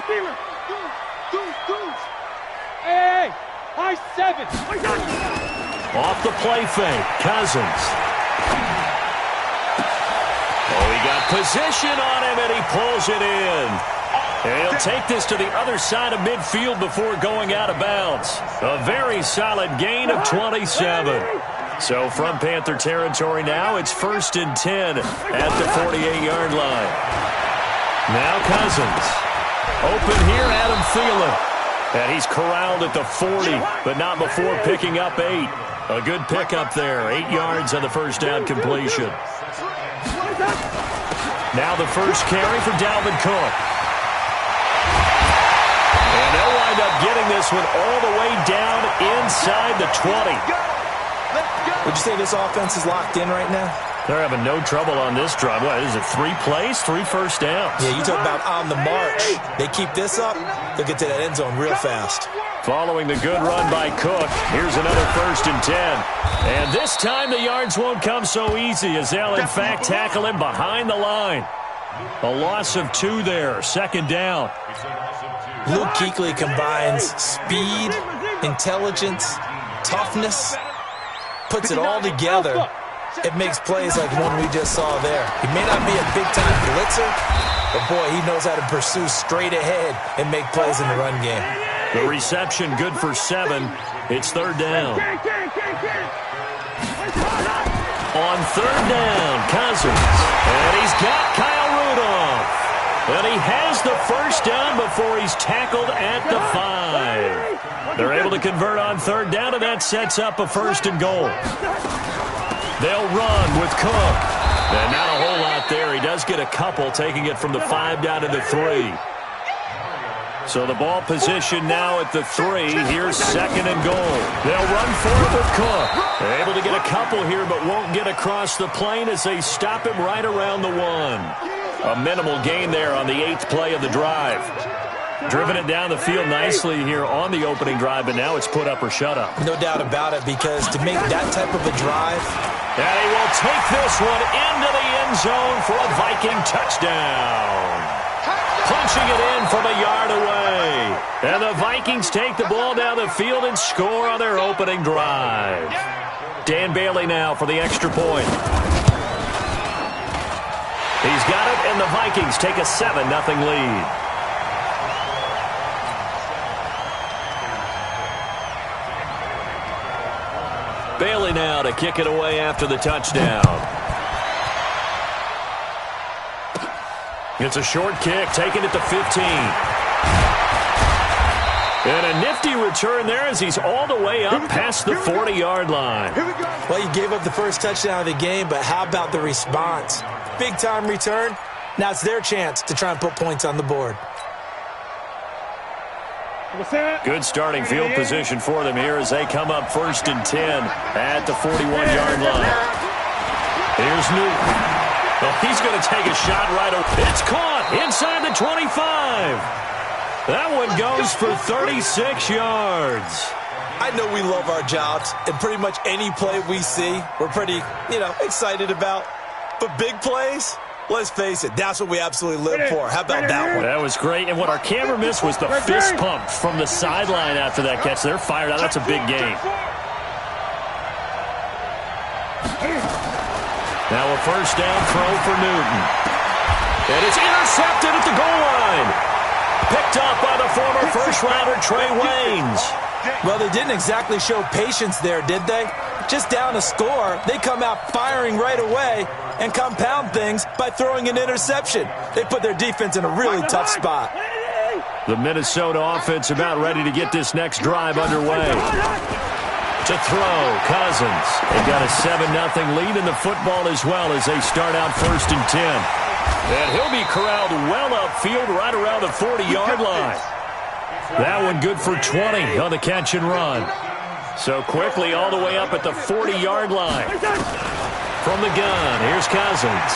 Steamer. Hey, high 7. Off the play fake, Cousins. Oh, he got position on him, and he pulls it in. And he'll take this to the other side of midfield before going out of bounds. A very solid gain of 27. So from Panther territory now, it's 1st and 10 at the 48-yard line. Now Cousins. Open here, Adam Thielen. And he's corralled at the 40, but not before picking up 8. A good pickup there. 8 yards on the first down completion. Now the first carry for Dalvin Cook. And they'll wind up getting this one all the way down inside the 20. Would you say this offense is locked in right now? They're having no trouble on this drive. What is it, 3 plays, 3 first downs? Yeah, you talk about on the march. They keep this up, they'll get to that end zone real fast. Following the good run by Cook, here's another 1st and 10. And this time the yards won't come so easy as they'll, in fact, tackle him behind the line. A loss of 2 there, 2nd down. Luke Kuechly combines speed, intelligence, toughness, puts it all together. It makes plays like one we just saw there. He may not be a big-time blitzer, but, boy, he knows how to pursue straight ahead and make plays in the run game. The reception good for 7. It's 3rd down. On 3rd down, Cousins. And he's got Kyle Rudolph. And he has the first down before he's tackled at the 5. They're able to convert on 3rd down, and that sets up a 1st and goal. They'll run with Cook. And not a whole lot there. He does get a couple, taking it from the 5 down to the 3. So the ball position now at the 3. Here's 2nd and goal. They'll run for it with Cook. They're able to get a couple here, but won't get across the plane as they stop him right around the 1. A minimal gain there on the 8th play of the drive. Driven it down the field nicely here on the opening drive, but now it's put up or shut up. No doubt about it, because to make that type of a drive. And he will take this one into the end zone for a Viking touchdown. Punching it in from a yard away. And the Vikings take the ball down the field and score on their opening drive. Dan Bailey now for the extra point. He's got it, and the Vikings take a 7-0 lead. Bailey now to kick it away after the touchdown. It's a short kick, taken at the 15. And a nifty return there as he's all the way up past the 40-yard line. Well, you gave up the first touchdown of the game, but how about the response? Big-time return. Now it's their chance to try and put points on the board. Good starting field position for them here as they come up 1st and 10 at the 41-yard line. Here's Newton. Oh, he's going to take a shot right away. It's caught inside the 25. That one goes for 36 yards. I know we love our jobs, and pretty much any play we see, we're pretty, excited about. But big plays, let's face it, that's what we absolutely live for. How about that one? That was great, and what our camera missed was the fist pump from the sideline after that catch. They're fired out. That's a big game. Now a first down throw for Newton. And it's intercepted at the goal line. Picked up by the former first-rounder Trey Waynes. Well, they didn't exactly show patience there, did they? Just down a score, they come out firing right away and compound things by throwing an interception. They put their defense in a really tough spot. The Minnesota offense about ready to get this next drive underway. To throw, Cousins. They got a 7-0 lead in the football as well as they start out 1st and 10. And he'll be corralled well upfield right around the 40-yard line. That one good for 20 on the catch and run. So quickly all the way up at the 40-yard line. From the gun, here's Cousins.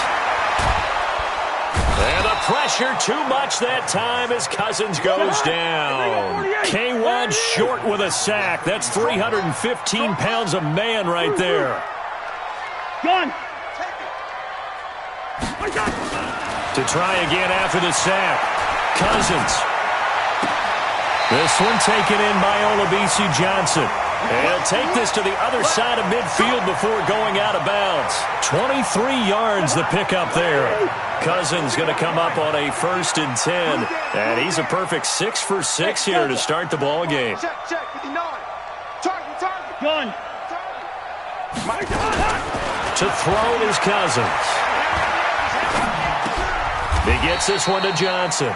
And the pressure too much that time as Cousins goes down. K1 short with a sack. That's 315 pounds a man right there. Gun. To try again after the sack. Cousins. This one taken in by Olabisi Johnson. And he'll take this to the other side of midfield before going out of bounds. 23 yards the pickup there. Cousins going to come up on a 1st and 10. And he's a perfect 6 for 6 here to start the ball game. Check, 59. Target. Gun. To throw is Cousins. He gets this one to Johnson.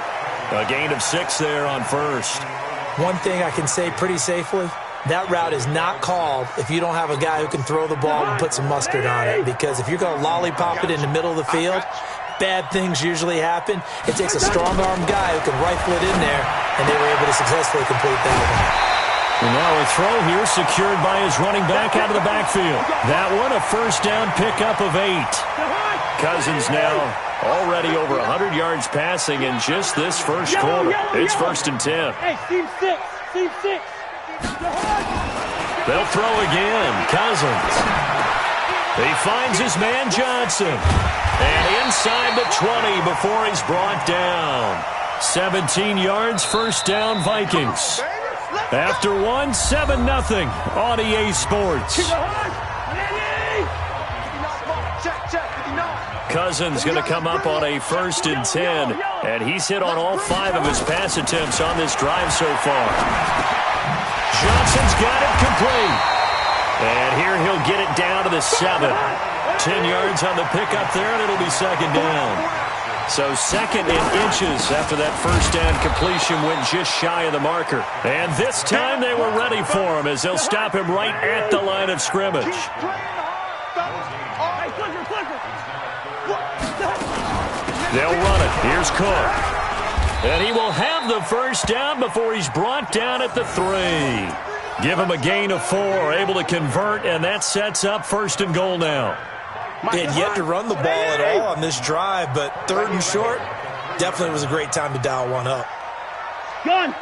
A gain of 6 there on 1st. One thing I can say pretty safely, that route is not called if you don't have a guy who can throw the ball and put some mustard on it. Because if you're going to lollipop it in the middle of the field, bad things usually happen. It takes a strong-armed guy who can rifle it in there, and they were able to successfully complete that one. And now a throw here secured by his running back out of the backfield. That one a 1st down pickup of 8. Cousins now already over 100 yards passing in just this first quarter. It's 1st and 10. Hey, team 6. Team 6. They'll throw again. Cousins. He finds his man Johnson. And inside the 20 before he's brought down. 17 yards, 1st down Vikings. After one, 7-0 on EA Sports. Cousins going to come up on a 1st and 10. And he's hit on all 5 of his pass attempts on this drive so far. Johnson's got it complete. And here he'll get it down to the 7. 10 yards on the pickup there, and it'll be 2nd down. So 2nd in inches after that 1st down completion went just shy of the marker. And this time they were ready for him as they'll stop him right at the line of scrimmage. They'll run it. Here's Cook. And he will have the 1st down before he's brought down at the 3. Give him a gain of 4, able to convert, and that sets up 1st and goal now. They had yet to run the ball at all on this drive, but 3rd and short definitely was a great time to dial one up. Gun.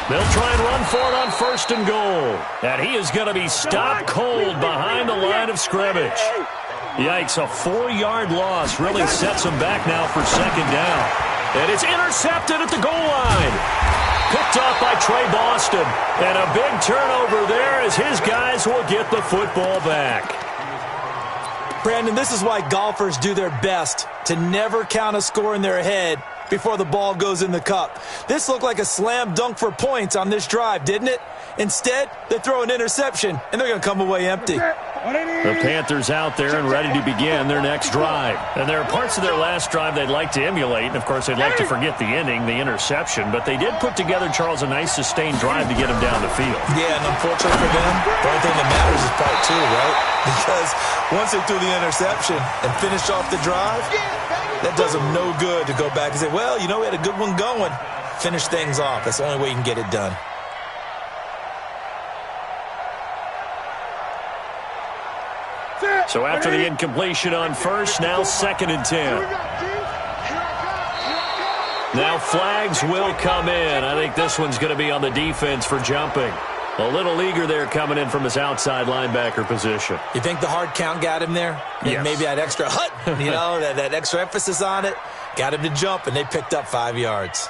They'll try and run for it on 1st and goal. And he is going to be stopped cold behind the line of scrimmage. Yikes, a 4-yard loss really sets him back now for 2nd down. And it's intercepted at the goal line. Picked off by Trey Boston. And a big turnover there as his guys will get the football back. Brandon, this is why golfers do their best to never count a score in their head before the ball goes in the cup. This looked like a slam dunk for points on this drive, didn't it? Instead, they throw an interception, and they're going to come away empty. The Panthers out there and ready to begin their next drive. And there are parts of their last drive they'd like to emulate. And, of course, they'd like to forget the ending, the interception. But they did put together, Charles, a nice sustained drive to get him down the field. Yeah, and unfortunately for them, the only thing that matters is part 2, right? Because once they threw the interception and finished off the drive, that does them no good to go back and say, well, you know, we had a good one going. Finish things off. That's the only way you can get it done. So after the incompletion on 1st, now 2nd and 10. Now flags will come in. I think this one's going to be on the defense for jumping. A little eager there coming in from his outside linebacker position. You think the hard count got him there? Yes. Maybe that extra hut, you know, that extra emphasis on it. Got him to jump, and they picked up 5 yards.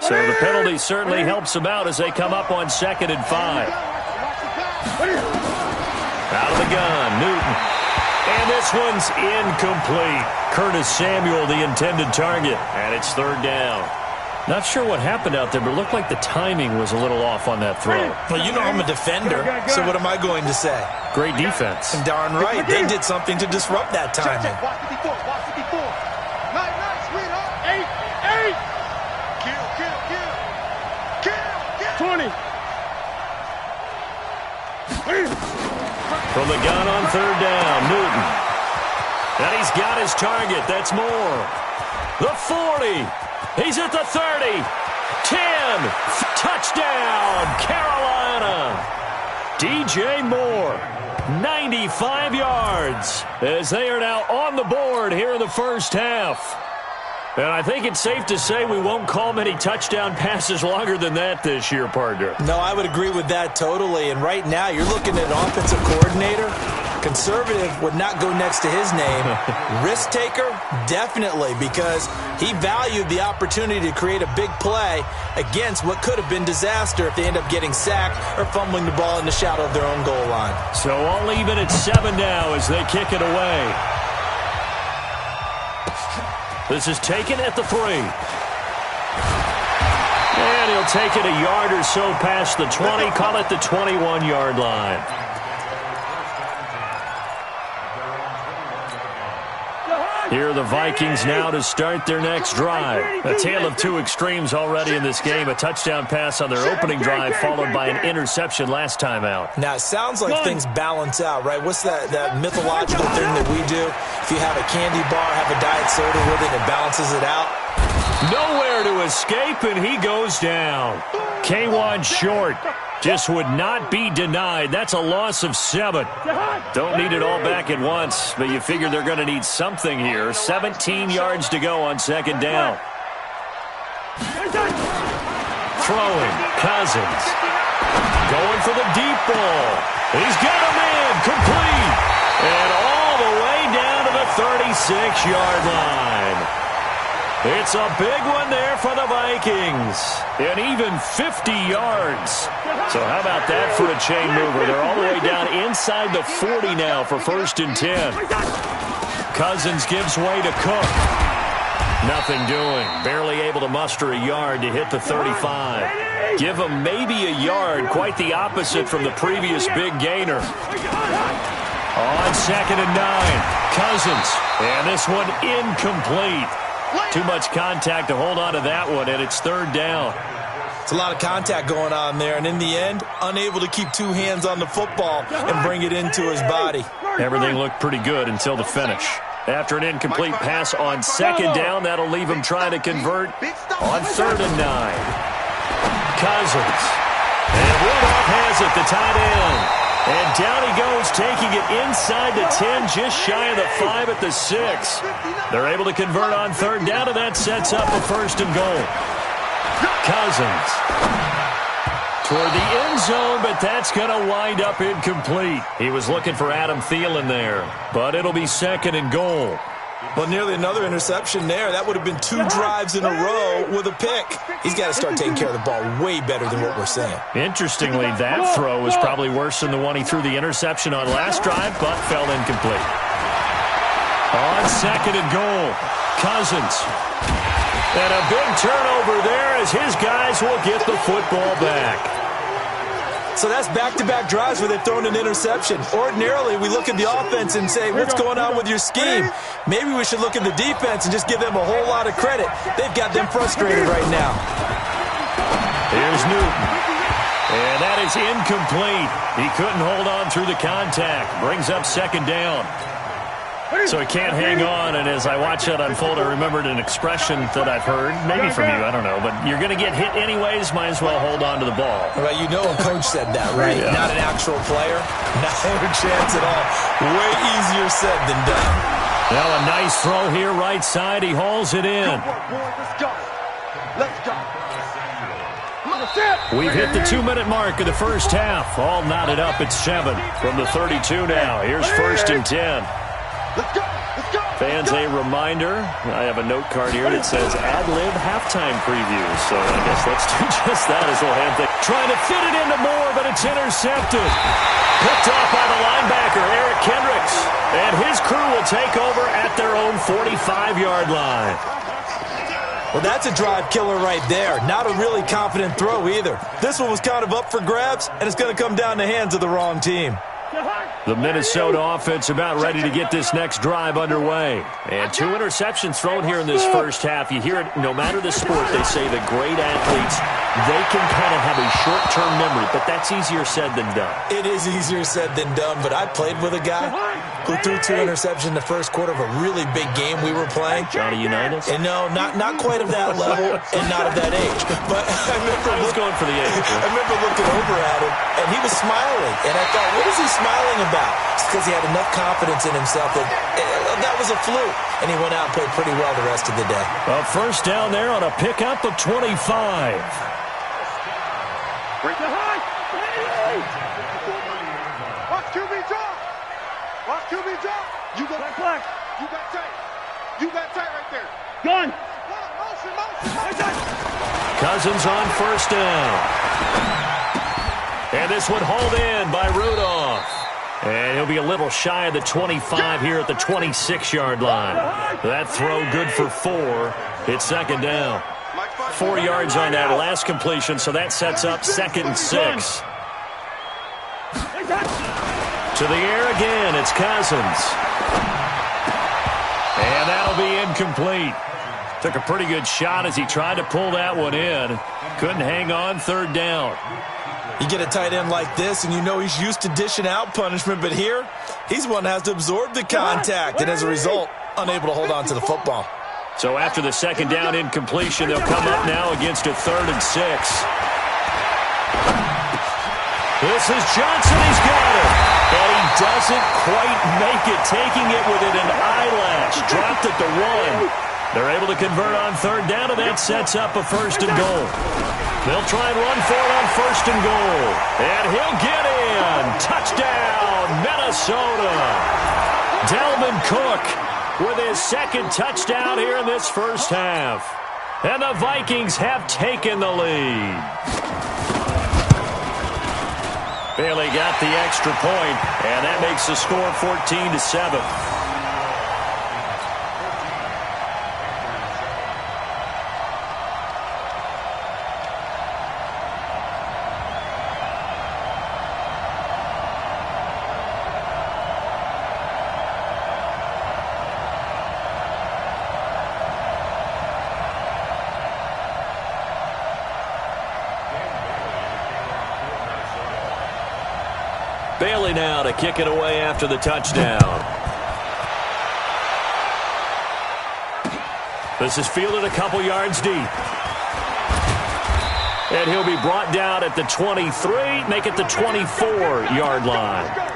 So the penalty certainly helps them out as they come up on 2nd and 5. Out of the gun, Newton. And this one's incomplete. Curtis Samuel, the intended target. And it's 3rd down. Not sure what happened out there, but it looked like the timing was a little off on that throw. Well, you know I'm a defender, so what am I going to say? Great defense. And darn right, they did something to disrupt that timing. 20. From the gun on 3rd down, Newton. And he's got his target. That's Moore. The 40. He's at the 30. 10. Touchdown, Carolina. DJ Moore, 95 yards, as they are now on the board here in the first half. And I think it's safe to say we won't call many touchdown passes longer than that this year, partner. No, I would agree with that totally. And right now, you're looking at an offensive coordinator. Conservative would not go next to his name. Risk taker, definitely, because he valued the opportunity to create a big play against what could have been disaster if they end up getting sacked or fumbling the ball in the shadow of their own goal line. So all even at 7 now as they kick it away. This is taken at the 3. And he'll take it a yard or so past the 20, call it the 21-yard line. Here are the Vikings now to start their next drive. A tale of two extremes already in this game. A touchdown pass on their opening drive followed by an interception last time out. Now, it sounds like things balance out, right? What's that mythological thing that we do? If you have a candy bar, have a diet soda with it, it balances it out. Nowhere to escape, and he goes down. K1 short. Just would not be denied. That's a loss of 7. Don't need it all back at once, but you figure they're going to need something here. 17 yards to go on second down. Throwing, Cousins. Going for the deep ball. He's got him in, complete. And all the way down to the 36-yard line. It's a big one there for the Vikings. And even 50 yards. So how about that for a chain mover? They're all the way down inside the 40 now for 1st and 10. Cousins gives way to Cook. Nothing doing. Barely able to muster a yard to hit the 35. Give him maybe a yard. Quite the opposite from the previous big gainer. On 2nd and 9. Cousins. And this one incomplete. Too much contact to hold on to that one, and it's 3rd down. It's a lot of contact going on there, and in the end, unable to keep 2 hands on the football and bring it into his body. Everything looked pretty good until the finish. After an incomplete pass on 2nd down, that'll leave him trying to convert on 3rd and 9. Cousins. And Rudolph has it, the tight end. And down he goes, taking it inside the 10, just shy of the 5 at the 6. They're able to convert on 3rd down, and that sets up a 1st and goal. Cousins toward the end zone, but that's going to wind up incomplete. He was looking for Adam Thielen there, but it'll be 2nd and goal. Well, nearly another interception there. That would have been 2 drives in a row with a pick. He's got to start taking care of the ball way better than what we're saying. Interestingly, that throw was probably worse than the one he threw the interception on last drive, but fell incomplete. On 2nd and goal, Cousins. And a big turnover there as his guys will get the football back. So that's back-to-back drives where they've thrown an interception. Ordinarily, we look at the offense and say, what's going on with your scheme? Maybe we should look at the defense and just give them a whole lot of credit. They've got them frustrated right now. Here's Newton. And that is incomplete. He couldn't hold on through the contact. Brings up 2nd down. So he can't hang on, and as I watch that unfold, I remembered an expression that I've heard, maybe from you, I don't know, but you're going to get hit anyways, might as well hold on to the ball. Well, you know a coach said that, right? Yeah. Not an actual player. Not a chance at all. Way easier said than done. Well, a nice throw here right side. He hauls it in. Let's go. Let's go. We've hit the 2-minute mark of the first half. All knotted up at 7 from the 32 now. Here's 1st and 10. Let's go. Let's go. Fans, a reminder, I have a note card here that says ad-lib halftime preview. So I guess let's do just that as we'll have things. Trying to fit it into Moore, but it's intercepted. Picked off by the linebacker, Eric Kendricks. And his crew will take over at their own 45-yard line. Well, that's a drive killer right there. Not a really confident throw either. This one was kind of up for grabs, and it's going to come down the hands of the wrong team. The Minnesota offense about ready to get this next drive underway. And 2 interceptions thrown here in this first half. You hear it, no matter the sport, they say the great athletes, they can kind of have a short-term memory, but that's easier said than done. It is easier said than done, but I played with a guy who threw 2 interceptions in the first quarter of a really big game we were playing. Johnny Unitas? And no, not quite of that level and not of that age. But I was going for the age. I remember looking over at him, and he was smiling. And I thought, what is he smiling about? It's because he had enough confidence in himself that was a fluke. And he went out and played pretty well the rest of the day. A first down there on a pickup of 25. Break the high. Watch QB drop. Watch QB drop. You got black. You got tight. You got tight right there. Gun. Motion. Cousins on first down. And this one hauled in by Rudolph. And he'll be a little shy of the 25 here at the 26-yard line. That throw good for 4. It's second down. 4 yards on that last completion, so that sets up 2nd and 6. To the air again, it's Cousins. And that'll be incomplete. Took a pretty good shot as he tried to pull that one in. Couldn't hang on, third down. You get a tight end like this, and you know he's used to dishing out punishment, but here, he's one that has to absorb the contact, and as a result, unable to hold on to the football. So after the second down incompletion, they'll come up now against a 3rd and 6. This is Johnson. He's got it. And he doesn't quite make it, taking it within an eyelash. Dropped at the 1. They're able to convert on third down, and that sets up a 1st and goal. They'll try and run for it on 1st and goal. And he'll get in. Touchdown, Minnesota. Dalvin Cook with his 2nd touchdown here in this first half. And the Vikings have taken the lead. Bailey got the extra point, and that makes the score 14-7. Bailey now to kick it away after the touchdown. This is fielded a couple yards deep. And he'll be brought down at the 23, make it the 24-yard line.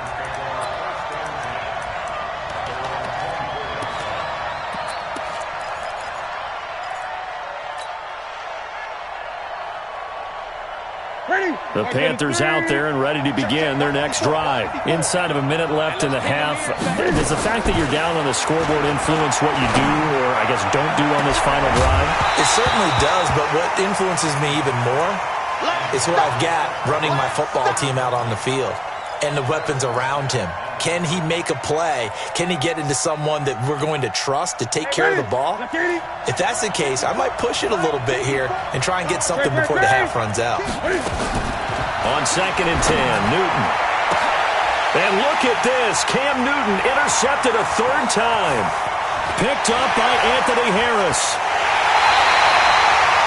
The Panthers out there and ready to begin their next drive. Inside of a minute left in the half, does the fact that you're down on the scoreboard influence what you do, or I guess don't do on this final drive? It certainly does, but what influences me even more is who I've got running my football team out on the field and the weapons around him. Can he make a play? Can he get into someone that we're going to trust to take care of the ball? If that's the case, I might push it a little bit here and try and get something before the half runs out. On 2nd and 10, Newton. And look at this. Cam Newton intercepted a 3rd time. Picked up by Anthony Harris.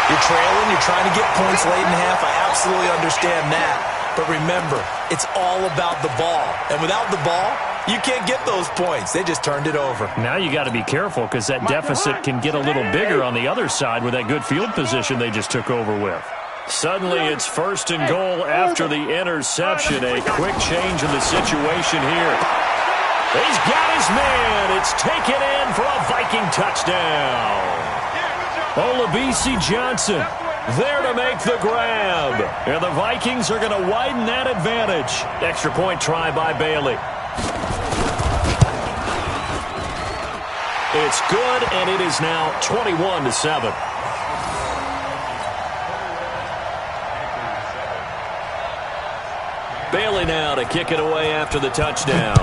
You're trailing. You're trying to get points late in the half. I absolutely understand that. But remember, it's all about the ball. And without the ball, you can't get those points. They just turned it over. Now you got to be careful because that deficit can get a little bigger on the other side with that good field position they just took over with. Suddenly it's 1st and goal after the interception. A quick change in the situation here. He's got his man. It's taken in for a Viking touchdown. Olabisi Johnson there to make the grab. And the Vikings are going to widen that advantage. Extra point try by Bailey. It's good, and it is now 21-7. Bailey now to kick it away after the touchdown.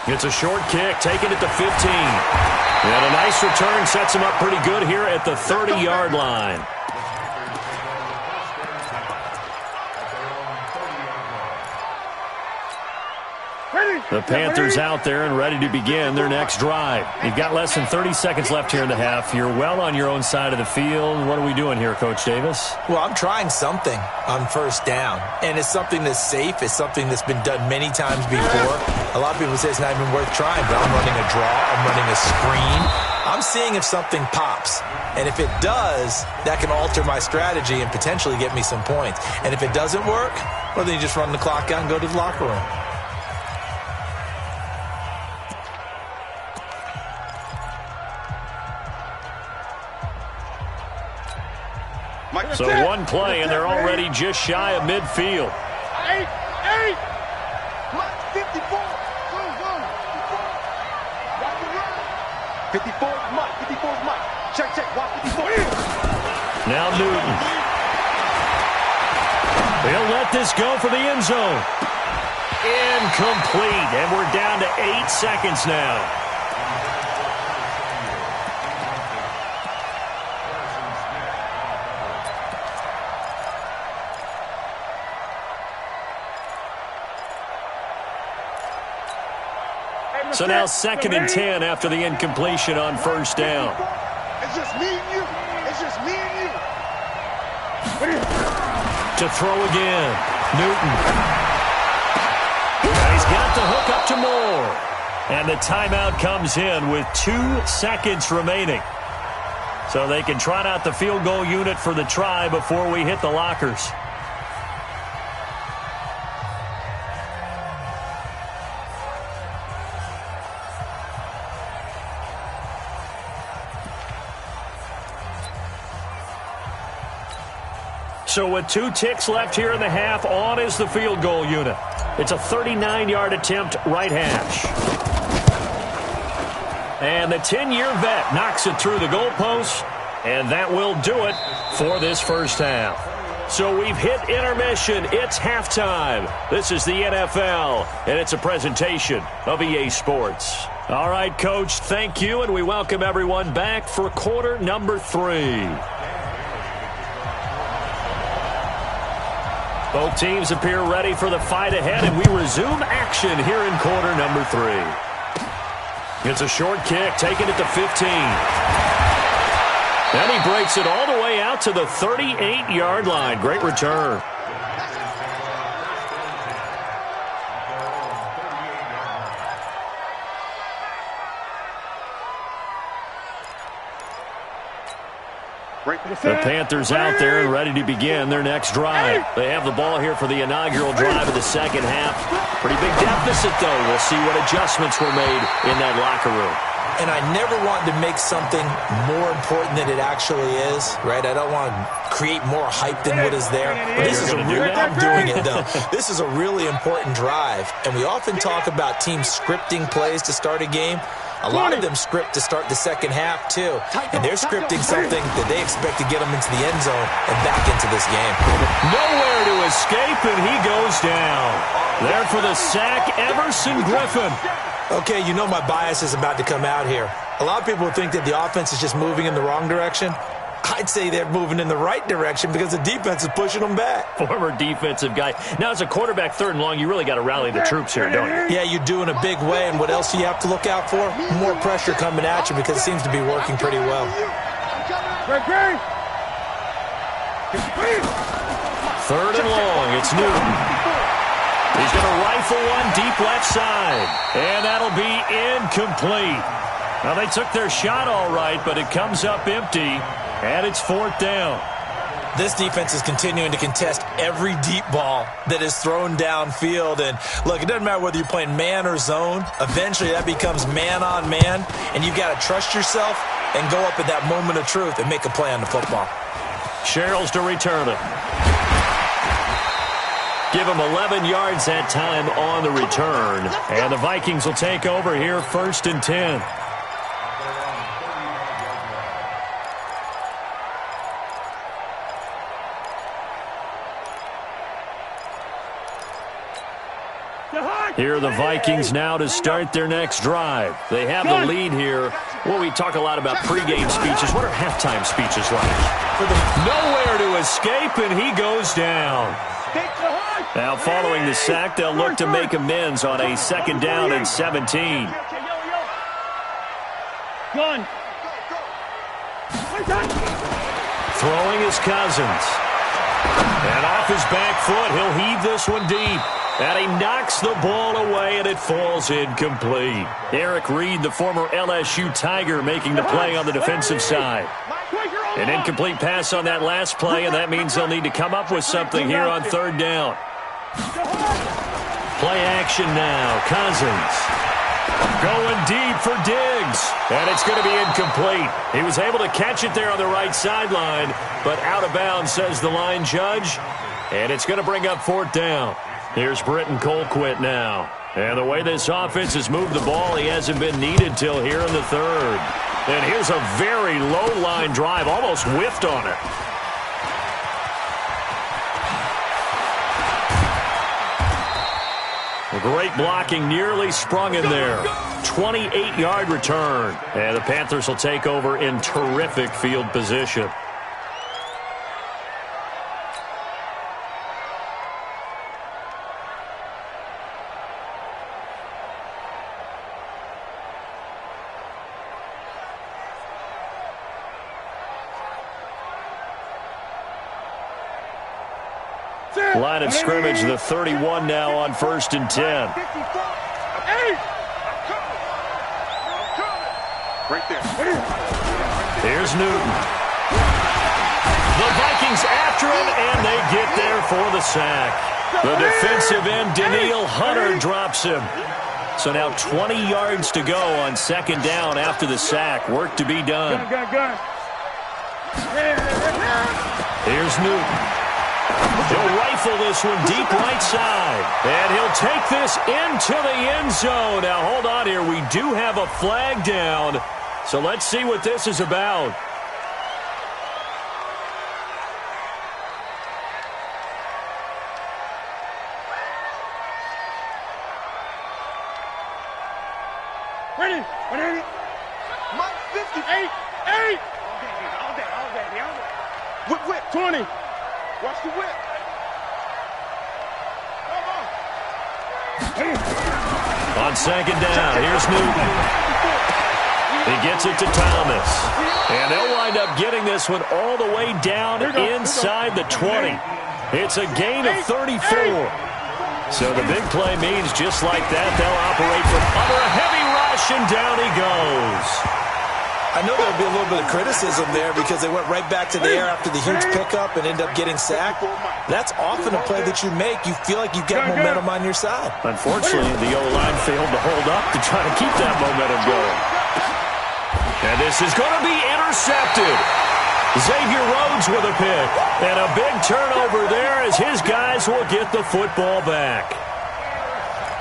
It's a short kick, taking it to 15. And a nice return sets him up pretty good here at the 30-yard line. Ready. The Panthers out there and ready to begin their next drive. You've got less than 30 seconds left here in the half. You're well on your own side of the field. What are we doing here, Coach Davis? Well, I'm trying something on first down, and it's something that's safe. It's something that's been done many times before. A lot of people say it's not even worth trying, but I'm running a draw. I'm running a screen. I'm seeing if something pops, and if it does, that can alter my strategy and potentially get me some points. And if it doesn't work, well, then you just run the clock out and go to the locker room. So one play, and they're already just shy of midfield. 54 is Mike. 54 is Mike. Check, check. Watch 54. Now Newton. They'll let this go for the end zone. Incomplete, and we're down to 8 seconds now. So now 2nd and 10 after the incompletion on first down. It's just me and you. It's just me and you. To throw again. Newton. And he's got the hook up to Moore. And the timeout comes in with 2 seconds remaining. So they can trot out the field goal unit for the try before we hit the lockers. So with 2 ticks left here in the half, on is the field goal unit. It's a 39-yard attempt, right hash. And the 10-year vet knocks it through the goalpost, and that will do it for this first half. So we've hit intermission. It's halftime. This is the NFL, and it's a presentation of EA Sports. All right, Coach, thank you, and we welcome everyone back for quarter number 3. Both teams appear ready for the fight ahead, and we resume action here in quarter number 3. It's a short kick, taking it to 15. And he breaks it all the way out to the 38-yard line. Great return. The Panthers out there and ready to begin their next drive. They have the ball here for the inaugural drive of the second half. Pretty big deficit, though. We'll see what adjustments were made in that locker room. And I never want to make something more important than it actually is, right? I don't want to create more hype than what is there. But this is I'm doing it, though. This is a really important drive. And we often talk about teams scripting plays to start a game. A lot of them script to start the second half, too. And they're scripting something that they expect to get them into the end zone and back into this game. Nowhere to escape, and he goes down. There for the sack, Everson Griffin. Okay, you know my bias is about to come out here. A lot of people think that the offense is just moving in the wrong direction. I'd say they're moving in the right direction because the defense is pushing them back. Former defensive guy. Now, as a quarterback, 3rd and long, you really got to rally the troops here, don't you? Yeah, you do in a big way. And what else do you have to look out for? More pressure coming at you because it seems to be working pretty well. 3rd and long. It's Newton. He's going to rifle one deep left side. And that'll be incomplete. Now, they took their shot all right, but it comes up empty. And it's 4th down. This defense is continuing to contest every deep ball that is thrown downfield. And, look, it doesn't matter whether you're playing man or zone. Eventually, that becomes man-on-man. And you've got to trust yourself and go up at that moment of truth and make a play on the football. Sherrills to return it. Give him 11 yards that time on the return. And the Vikings will take over here 1st and 10. Here are the Vikings now to start their next drive. They have the lead here. Well, we talk a lot about pregame speeches. What are halftime speeches like? Nowhere to escape, and he goes down. Now following the sack, they'll look to make amends on a 2nd down and 17. Throwing is Cousins. And off his back foot, he'll heave this one deep. And he knocks the ball away, and it falls incomplete. Eric Reed, the former LSU Tiger, making the play on the defensive side. An incomplete pass on that last play, and that means they'll need to come up with something here on 3rd down. Play action now. Cousins going deep for Diggs, and it's going to be incomplete. He was able to catch it there on the right sideline, but out of bounds, says the line judge, and it's going to bring up 4th down. Here's Britton Colquitt now. And the way this offense has moved the ball, he hasn't been needed till here in the 3rd. And here's a very low-line drive, almost whiffed on it. Great blocking, nearly sprung in there. 28-yard return. And the Panthers will take over in terrific field position. Line of scrimmage, the 31 now on 1st and 10. Right there. Here's Newton. The Vikings after him, and they get there for the sack. The defensive end, Daniil Hunter, drops him. So now 20 yards to go on 2nd down after the sack. Work to be done. Here's Newton. He'll rifle this one deep right side. And he'll take this into the end zone. Now, hold on here. We do have a flag down. So let's see what this is about. Ready? Ready? Mike 58. 8. All day. Whip. 20. Watch the whip. On 2nd down, here's Newton. He gets it to Thomas. And they'll wind up getting this one all the way down inside the 20. It's a gain of 34. So the big play means just like that, they'll operate from under a heavy rush, and down he goes. I know there'll be a little bit of criticism there because they went right back to the air after the huge pickup and end up getting sacked. That's often a play that you make. You feel like you've got momentum on your side. Unfortunately, the O-line failed to hold up to try to keep that momentum going. And this is going to be intercepted. Xavier Rhodes with a pick. And a big turnover there as his guys will get the football back.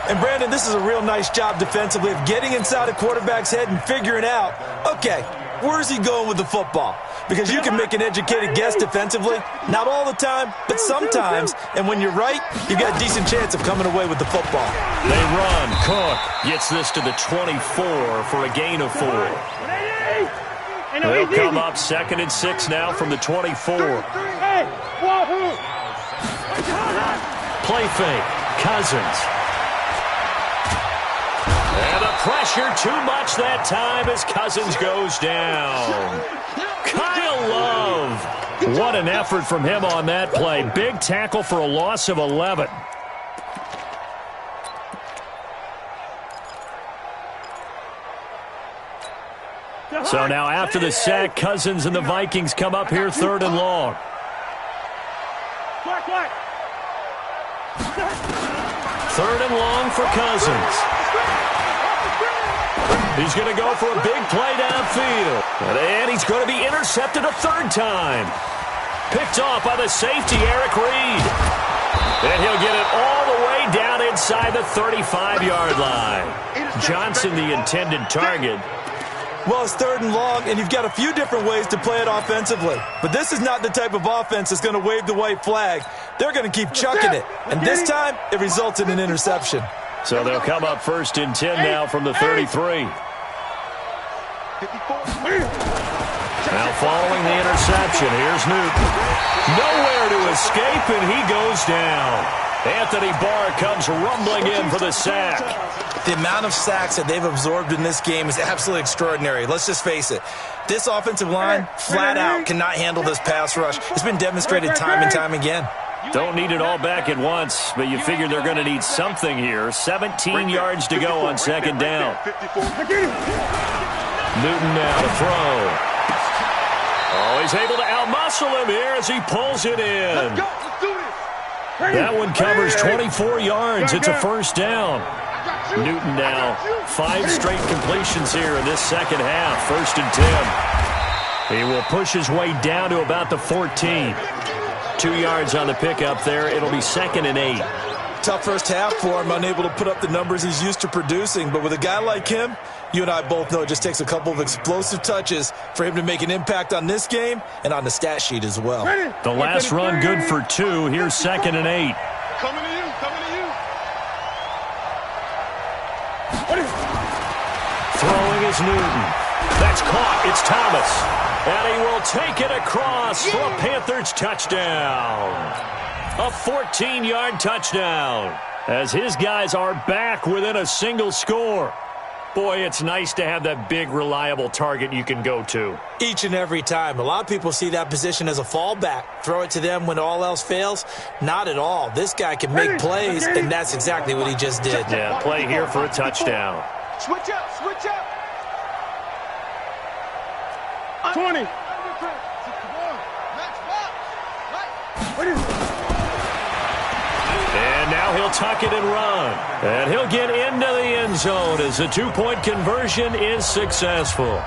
And, Brandon, this is a real nice job defensively of getting inside a quarterback's head and figuring out, okay, where's he going with the football? Because you can make an educated guess defensively. Not all the time, but sometimes. And when you're right, you've got a decent chance of coming away with the football. They run. Cook gets this to the 24 for a gain of 4. They'll come up 2nd and 6 now from the 24. Play fake. Cousins. And the pressure too much that time as Cousins goes down. Kyle Love. What an effort from him on that play. Big tackle for a loss of 11. So now after the sack, Cousins and the Vikings come up here 3rd and long. 3rd and long for Cousins. He's going to go for a big play downfield. And he's going to be intercepted a 3rd time. Picked off by the safety, Eric Reed. And he'll get it all the way down inside the 35-yard line. Johnson, the intended target. Well, it's 3rd and long, and you've got a few different ways to play it offensively. But this is not the type of offense that's going to wave the white flag. They're going to keep chucking it. And this time, it results in an interception. So they'll come up 1st and 10 now from the 33. Now following the interception, here's Newton. Nowhere to escape, and he goes down. Anthony Barr comes rumbling in for the sack. The amount of sacks that they've absorbed in this game is absolutely extraordinary. Let's just face it. This offensive line, flat out, cannot handle this pass rush. It's been demonstrated time and time again. Don't need it all back at once, but you figure they're going to need something here. 17 yards to go on second down. Newton now to throw. Oh, he's able to outmuscle him here as he pulls it in. That one covers 24 yards. It's a first down. Newton now 5 straight completions here in this second half. 1st and 10. He will push his way down to about the 14. 2 yards on the pickup there. It'll be 2nd and 8. Tough first half for him, unable to put up the numbers he's used to producing. But with a guy like him, you and I both know it just takes a couple of explosive touches for him to make an impact on this game and on the stat sheet as well. The last run good for 2. Here's 2nd and 8. Coming to you, coming to you. Throwing is Newton. That's caught. It's Thomas. And he will take it across for a Panthers touchdown. A 14-yard touchdown as his guys are back within a single score. Boy, it's nice to have that big, reliable target you can go to. Each and every time. A lot of people see that position as a fallback. Throw it to them when all else fails. Not at all. This guy can make plays, and that's exactly what he just did. Yeah, play here for a touchdown. Switch up, switch up. 20. And now he'll tuck it and run. And he'll get into the end zone as the 2-point conversion is successful.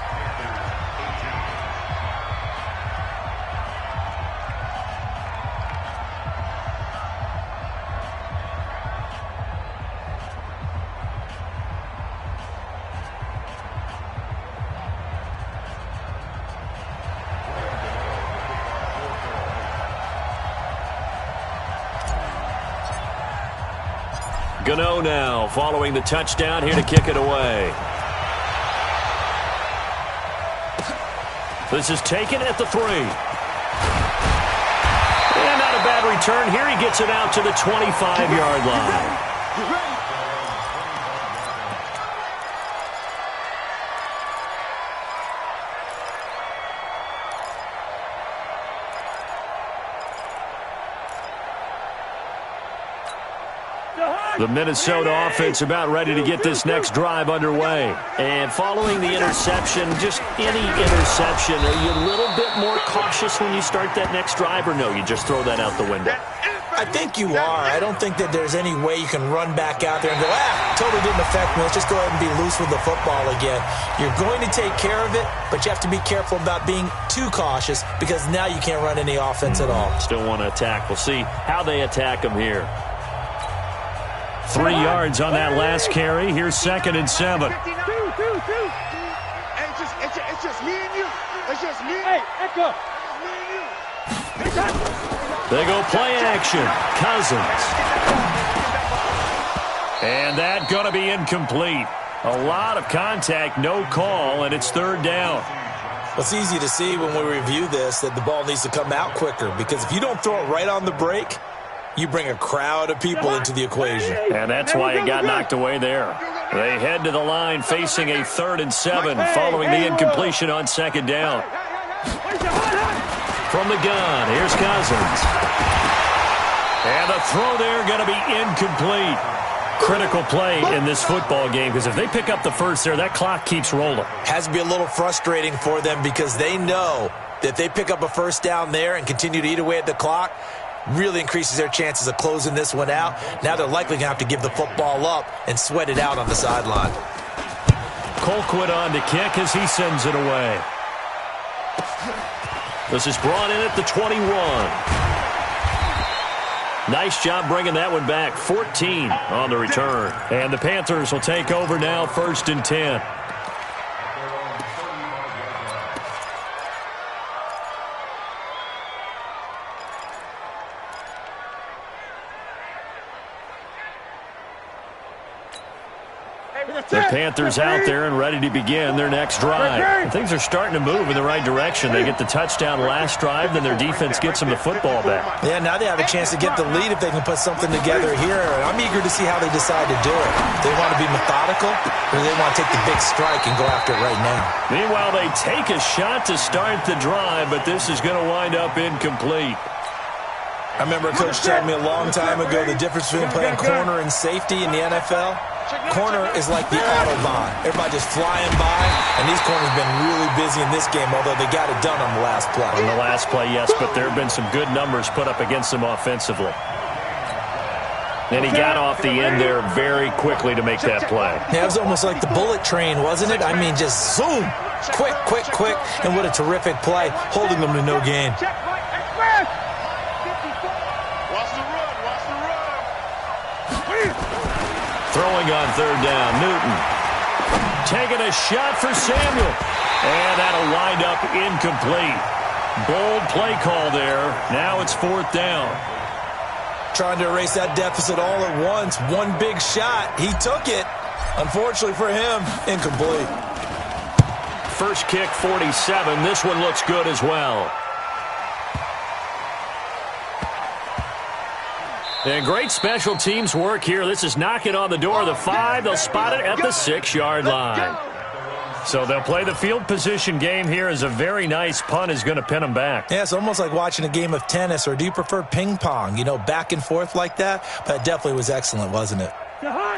Gano now following the touchdown here to kick it away. This is taken at the 3. And not a bad return here. He gets it out to the 25-yard line. The Minnesota offense about ready to get this next drive underway. And following the interception, just any interception, are you a little bit more cautious when you start that next drive, or no, you just throw that out the window? I think you are. I don't think that there's any way you can run back out there and go, totally didn't affect me. Let's just go ahead and be loose with the football again. You're going to take care of it, but you have to be careful about being too cautious because now you can't run any offense at all. Still want to attack. We'll see how they attack them here. 3 yards on that last carry. Here's 2nd and 7. Hey, it's just me and you. It's just me. Hey, Echo. They go play action. Cousins. And that going to be incomplete. A lot of contact, no call, and it's 3rd down. Well, it's easy to see when we review this that the ball needs to come out quicker because if you don't throw it right on the break, you bring a crowd of people into the equation. And that's why it got knocked away there. They head to the line facing a 3rd and 7 following the incompletion on 2nd down. From the gun, here's Cousins. And the throw there going to be incomplete. Critical play in this football game because if they pick up the first there, that clock keeps rolling. Has to be a little frustrating for them because they know that if they pick up a first down there and continue to eat away at the clock, really increases their chances of closing this one out. Now they're likely going to have to give the football up and sweat it out on the sideline. Colquitt on to kick as he sends it away. This is brought in at the 21. Nice job bringing that one back. 14 on the return. And the Panthers will take over now, 1st and 10. The Panthers out there and ready to begin their next drive. And things are starting to move in the right direction. They get the touchdown last drive, then their defense gets them the football back. Yeah, now they have a chance to get the lead if they can put something together here. I'm eager to see how they decide to do it. They want to be methodical, or they want to take the big strike and go after it right now. Meanwhile, they take a shot to start the drive, but this is going to wind up incomplete. I remember a coach telling me a long time ago the difference between playing corner and safety in the NFL. Corner is like the Autobahn. Everybody just flying by, and these corners have been really busy in this game, although they got it done on the last play. On the last play, yes, but there have been some good numbers put up against them offensively. And he got off the end there very quickly to make that play. Yeah, it was almost like the bullet train, wasn't it? I mean, just zoom, quick, quick, quick, and what a terrific play, holding them to no gain. Throwing on third down, Newton. Taking a shot for Samuel. And that'll wind up incomplete. Bold play call there. Now it's fourth down. Trying to erase that deficit all at once. One big shot. He took it. Unfortunately for him, incomplete. First kick, 47. This one looks good as well. And great special teams work here. This is knocking on the door of the 5. They'll spot it at the 6-yard line. So they'll play the field position game here as a very nice punt is going to pin them back. Yeah, it's almost like watching a game of tennis, or do you prefer ping pong? You know, back and forth like that? But it definitely was excellent, wasn't it?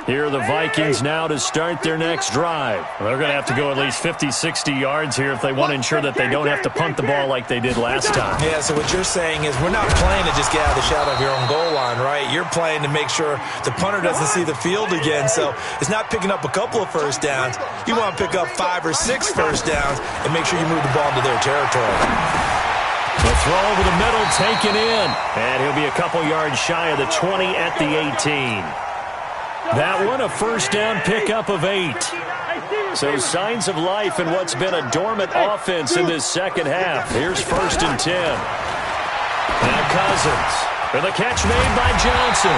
Here are the Vikings now to start their next drive. They're going to have to go at least 50, 60 yards here if they want to ensure that they don't have to punt the ball like they did last time. Yeah, so what you're saying is we're not playing to just get out of the shadow of your own goal line, right? You're playing to make sure the punter doesn't see the field again. So it's not picking up a couple of first downs. You want to pick up 5 or 6 first downs and make sure you move the ball into their territory. The throw over the middle, taken in. And he'll be a couple yards shy of the 20 at the 18. That one, a first down pickup of 8. So signs of life in what's been a dormant offense in this second half. Here's first and 10. Now Cousins for the catch made by Johnson.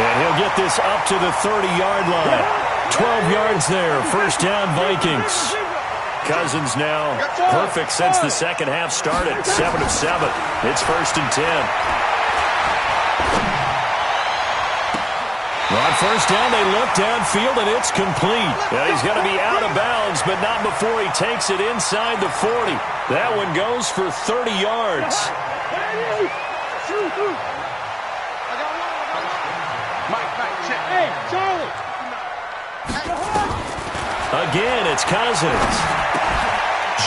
And he'll get this up to the 30-yard line. 12 yards there, first down Vikings. Cousins now perfect since the second half started. 7 of 7. It's first and 10. On first down, they look downfield, and it's complete. Now, he's going to be out of bounds, but not before he takes it inside the 40. That one goes for 30 yards. Again, it's Cousins.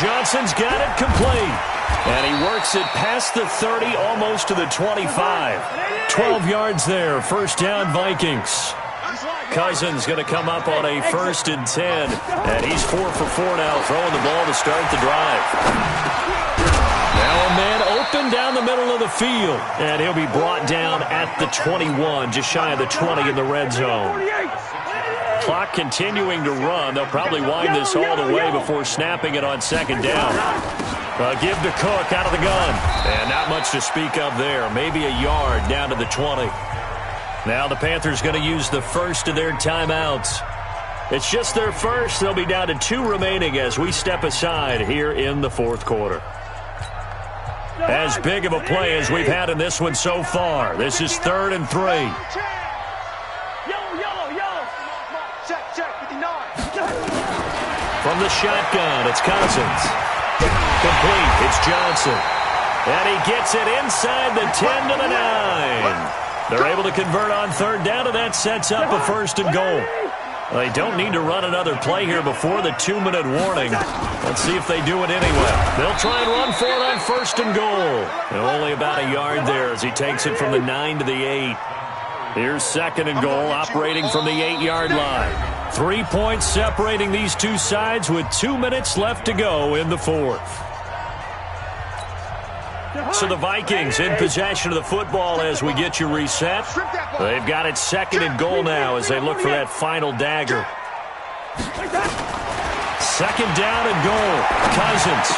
Johnson's got it complete. And he works it past the 30, almost to the 25. 12 yards there, first down Vikings. Cousins going to come up on a first and 10. And he's 4 for 4 now, throwing the ball to start the drive. Now a man open down the middle of the field. And he'll be brought down at the 21, just shy of the 20 in the red zone. Clock continuing to run. They'll probably wind this all the way before snapping it on second down. Give to Cook out of the gun. And not much to speak of there. Maybe a yard down to the 20. Now the Panthers going to use the first of their timeouts. It's just their first. They'll be down to 2 remaining as we step aside here in the fourth quarter. As big of a play as we've had in this one so far. This is 3rd and 3. From the shotgun, it's Cousins. Complete, it's Johnson. And he gets it inside the 10 to the 9. They're able to convert on 3rd down, and that sets up a first and goal. They don't need to run another play here before the 2-minute warning. Let's see if they do it anyway. They'll try and run for it on 1st and goal. And only about a yard there as he takes it from the 9 to the 8. Here's 2nd and goal, operating from the 8-yard line. 3 points separating these two sides with 2 minutes left to go in the 4th. So the Vikings in possession of the football as we get you reset. They've got it 2nd and goal now as they look for that final dagger. 2nd down and goal. Cousins.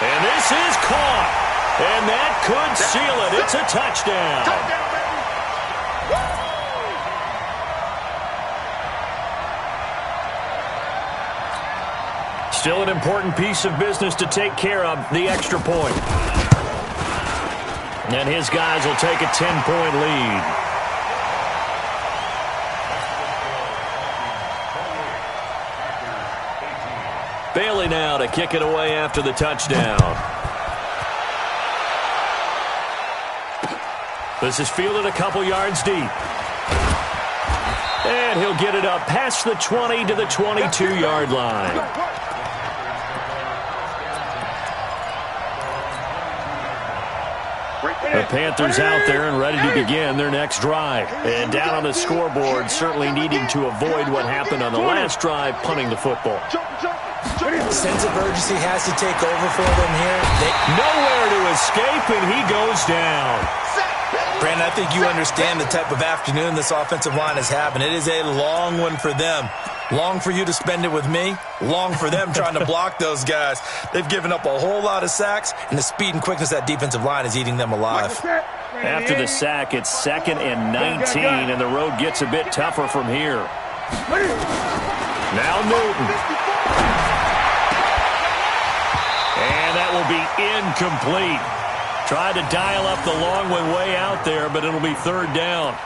And this is caught. And that could seal it. It's a touchdown. Still an important piece of business to take care of, the extra point. And his guys will take a 10-point lead. Bailey now to kick it away after the touchdown. This is fielded a couple yards deep. And he'll get it up past the 20 to the 22-yard line. The Panthers out there and ready to begin their next drive. And down on the scoreboard, certainly needing to avoid what happened on the last drive, punting the football. Sense of urgency has to take over for them here. Nowhere to escape, and he goes down. Brandon, I think you understand the type of afternoon this offensive line is having. It is a long one for them. Long for you to spend it with me. Long for them trying to block those guys. They've given up a whole lot of sacks, and the speed and quickness of that defensive line is eating them alive. After the sack, it's 2nd and 19, and the road gets a bit tougher from here. Now Newton. And that will be incomplete. Tried to dial up the long one way out there, but it'll be 3rd down.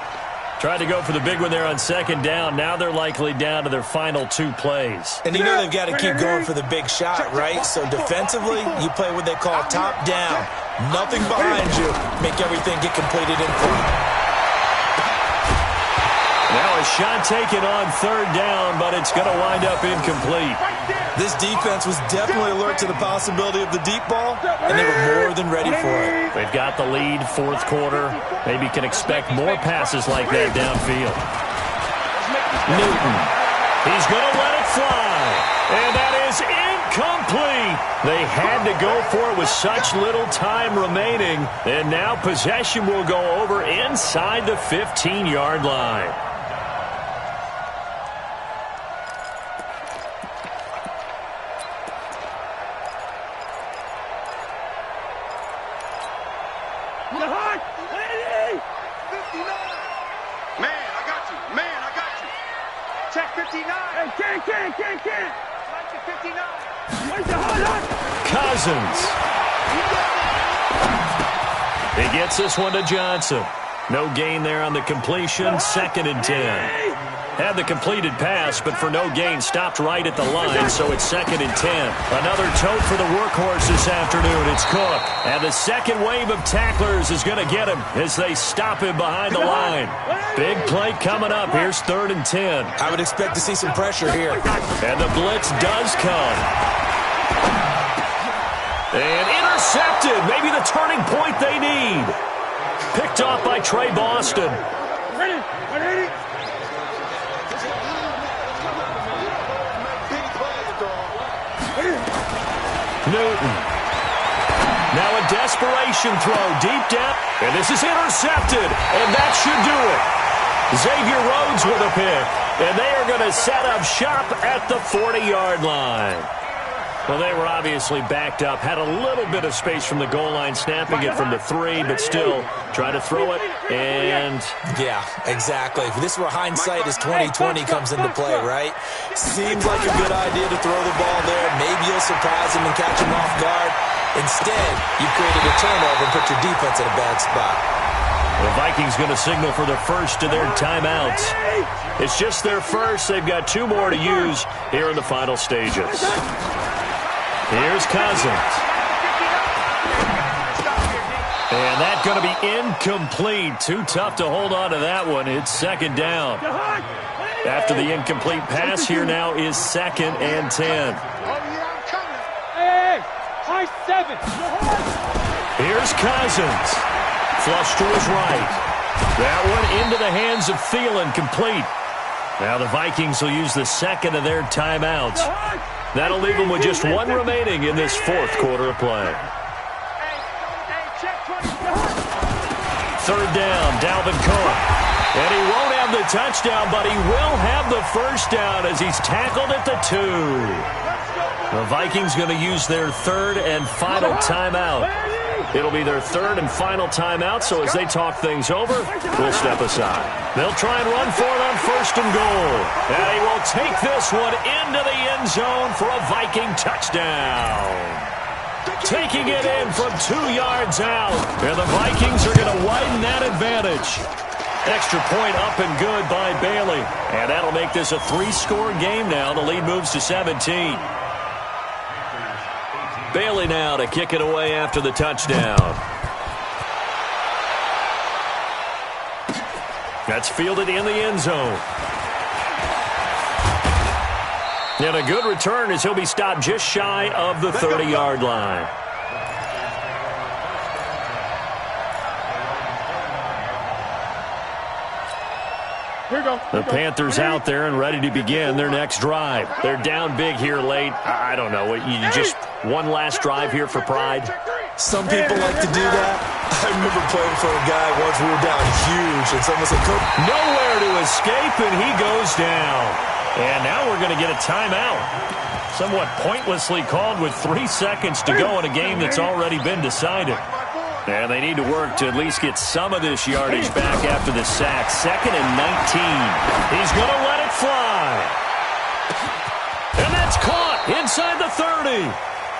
Tried to go for the big one there on 2nd down. Now they're likely down to their final 2 plays. And you know they've got to keep going for the big shot, right? So defensively, you play what they call top down. Nothing behind you. Make everything get completed in front. Now a shot taken on 3rd down, but it's going to wind up incomplete. This defense was definitely alert to the possibility of the deep ball, and they were more than ready for it. They've got the lead, 4th quarter. Maybe can expect more passes like that downfield. Newton. He's going to let it fly. And that is incomplete. They had to go for it with such little time remaining. And now possession will go over inside the 15-yard line. Cousins. He gets this one to Johnson. No gain there on the completion. 2nd and 10. Had the completed pass, but for no gain, stopped right at the line, so it's 2nd and 10. Another tote for the workhorse this afternoon. It's Cook. And the second wave of tacklers is going to get him as they stop him behind the line. Big play coming up. Here's 3rd and 10. I would expect to see some pressure here. And the blitz does come. And intercepted. Maybe the turning point they need. Picked off by Trey Boston. Newton. Now a desperation throw deep down. And this is intercepted. And that should do it. Xavier Rhodes with a pick. And they are going to set up shop at the 40-yard line. Well, they were obviously backed up. Had a little bit of space from the goal line, snapping it from the 3, but still try to throw it. And yeah, exactly. This is where hindsight is 20/20 comes into play, right? Seems like a good idea to throw the ball there. Maybe you'll surprise him and catch him off guard. Instead, you've created a turnover and put your defense in a bad spot. The Vikings going to signal for the first of their timeouts. It's just their first. They've got 2 more to use here in the final stages. Here's Cousins. And that's going to be incomplete. Too tough to hold on to that one. It's 2nd down. After the incomplete pass, here now is 2nd and 10. High 7. Here's Cousins. Flush to his right. That one into the hands of Thielen, complete. Now the Vikings will use the second of their timeouts. That'll leave them with just 1 remaining in this 4th quarter of play. 3rd down, Dalvin Cook. And he won't have the touchdown, but he will have the first down as he's tackled at the 2. The Vikings going to use their 3rd and final timeout. It'll be their third and final timeout, so as they talk things over, we'll step aside. They'll try and run for it on first and goal. And he will take this one into the end zone for a Viking touchdown. Taking it in from 2 yards out. And the Vikings are going to widen that advantage. Extra point up and good by Bailey. And that'll make this a 3-score game now. The lead moves to 17. Bailey now to kick it away after the touchdown. That's fielded in the end zone. And a good return as he'll be stopped just shy of the 30-yard line. The Panthers out there and ready to begin their next drive. They're down big here late. I don't know. You just one last drive here for pride? Some people like to do that. I remember playing for a guy once we were down huge, and someone said, "Coach, nowhere to escape," and he goes down. And now we're going to get a timeout. Somewhat pointlessly called with 3 seconds to go in a game that's already been decided. And they need to work to at least get some of this yardage back after the sack. 2nd and 19. He's going to let it fly. And that's caught inside the 30.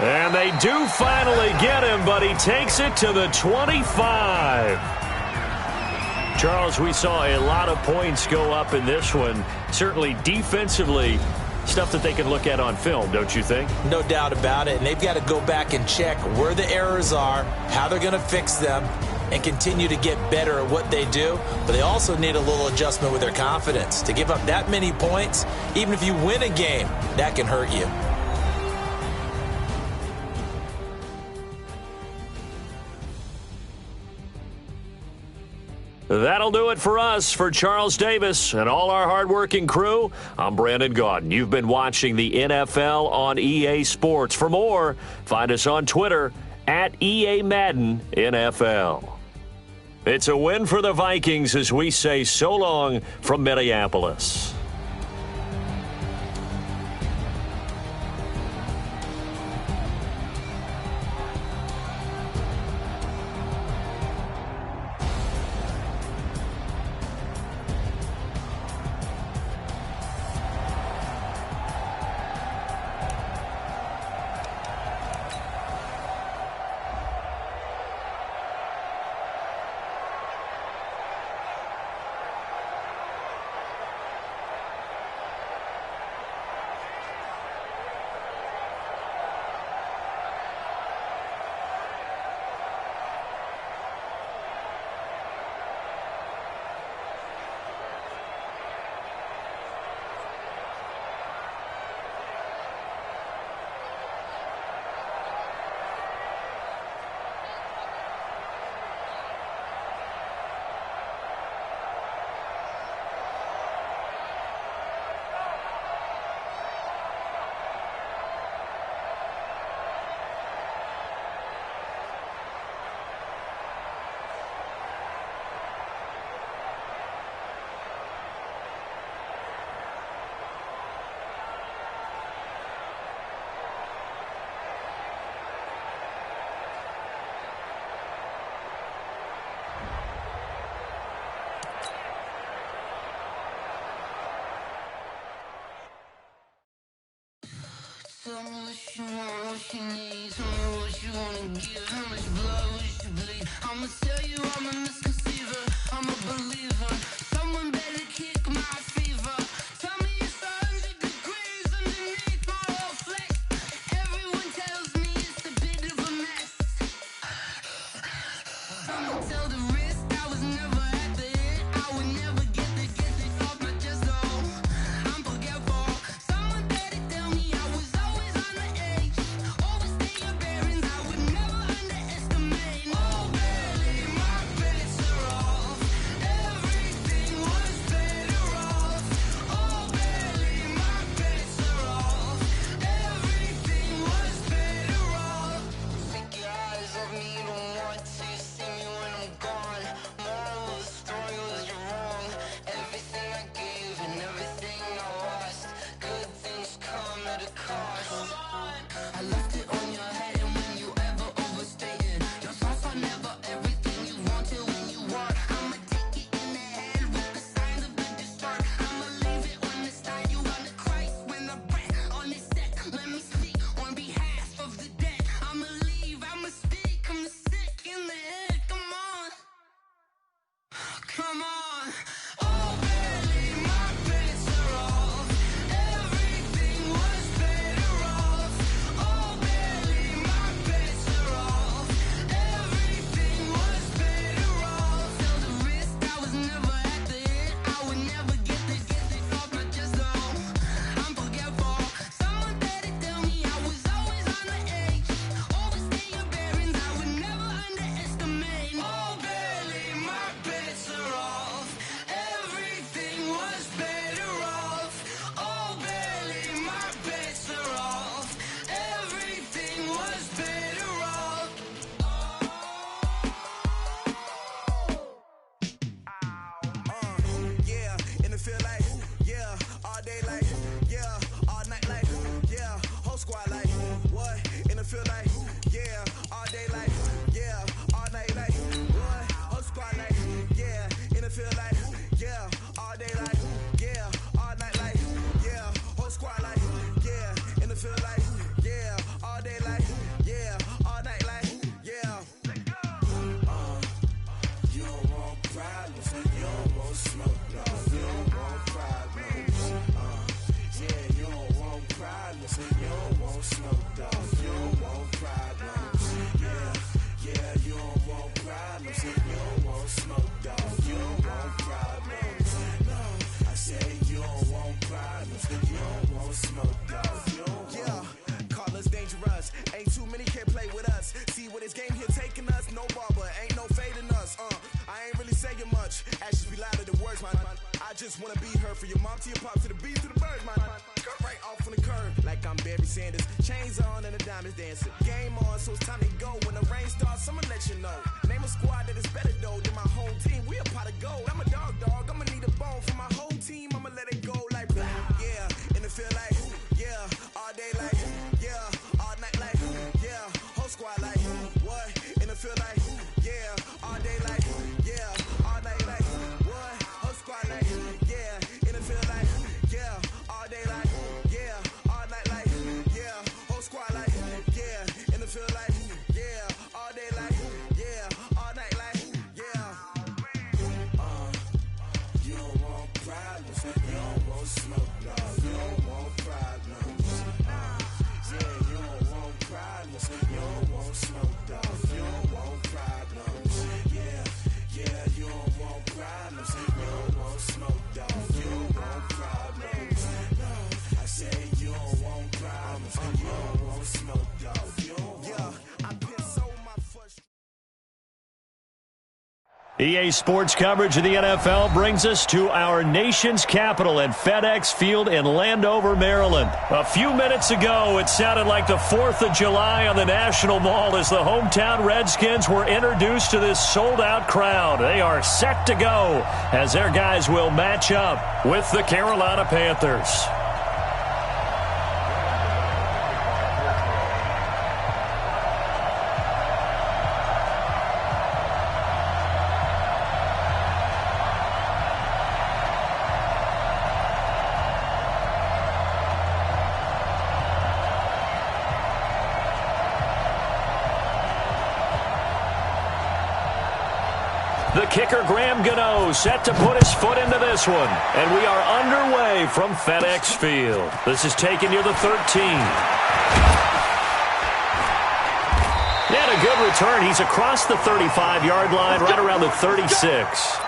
And they do finally get him, but he takes it to the 25. Charles, we saw a lot of points go up in this one. Certainly defensively, stuff that they can look at on film, don't you think? No doubt about it. And they've got to go back and check where the errors are, how they're going to fix them, and continue to get better at what they do. But they also need a little adjustment with their confidence. To give up that many points, even if you win a game, that can hurt you. That'll do it for us. For Charles Davis and all our hardworking crew, I'm Brandon Gaudin. You've been watching the NFL on EA Sports. For more, find us on Twitter at EA Madden NFL. It's a win for the Vikings as we say so long from Minneapolis. Tell me what you want, what you need. Tell me what you wanna give. How much blood would you bleed? I'ma tell you I'm a misconceiver. I'm a believer. Someone better kick my fever. Tell me it's 100 degrees underneath my whole flesh. Everyone tells me it's a bit of a mess. I'ma tell the risk I was never at the end. I would never get this off my chest though. I'm forgetful. Someone better tell me I was always on the edge. Overstay your bearings, I would never underestimate. Oh baby, my bets are off. Everything was better off. Oh baby, my bets are off. Everything was better off. Take your eyes off me, don't want to see me when I'm gone. You don't want smoke, dog. You don't want problems. Yeah, you don't want problems. You don't want smoke, dog. You don't want problems. No, I say you don't want problems. You don't want smoke, dog. You don't want. Call us dangerous. Ain't too many can play with us. See where this game here taking us. No barber, ain't no fading us. I ain't really saying much. Actions be louder than words, man. I just wanna be heard from your mom to your pop to the beat to the birds, man. Skirt right off on the curb, like I'm Barry Sanders. Chains on and the diamonds dancing. Game on, so it's time to go. When the rain starts, I'ma let you know. Name a squad that is better though than my home team. We a pot of gold. I'm a dog. I'ma need a bone for my whole team. I'ma let it go like yeah, and it feel like yeah, all day like yeah, all night like yeah, whole squad like what? And it feel like yeah, all day like yeah, all night like what? Whole squad like yeah, and it feel like yeah, all day like yeah, all night like yeah, whole squad like yeah, and it feel like yeah, all day like yeah, all night like yeah. You don't want problems, you don't want smoke, dog. You don't want problems. Yeah, you don't want problems, you don't want smoke, dog. You don't want problems. Yeah, you don't want problems, you don't want smoke, dog. You don't want problems. No, I say you don't want problems, you don't want smoke, dog. You don't want. I've been so my first. EA Sports coverage of the NFL brings us to our nation's capital at FedEx Field in Landover, Maryland. A few minutes ago, it sounded like the 4th of July on the National Mall as the hometown Redskins were introduced to this sold-out crowd. They are set to go as their guys will match up with the Carolina Panthers. The kicker, Graham Gano, set to put his foot into this one. And we are underway from FedEx Field. This is taken near the 13. And a good return. He's across the 35-yard line, right around the 36.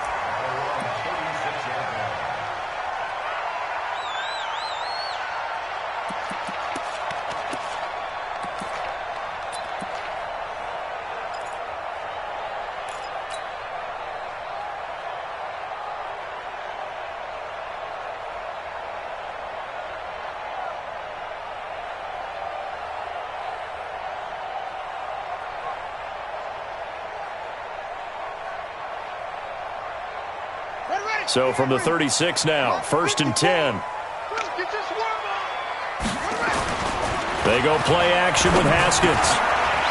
So from the 36 now, 1st and 10. They go play action with Haskins.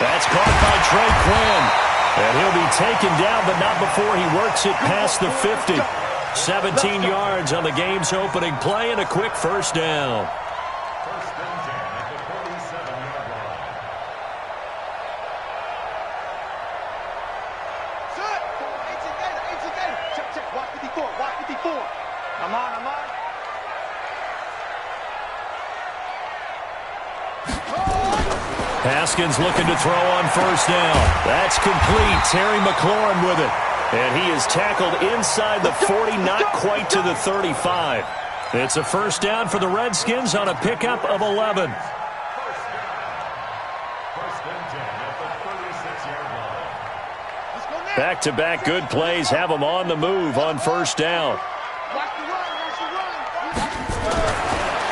That's caught by Trey Quinn. And he'll be taken down, but not before he works it past the 50. 17 yards on the game's opening play and a quick first down. Haskins looking to throw on first down. That's complete. Terry McLaurin with it. And he is tackled inside the 40, not quite to the 35. It's a first down for the Redskins on a pickup of 11. Back-to-back good plays have them on the move on first down.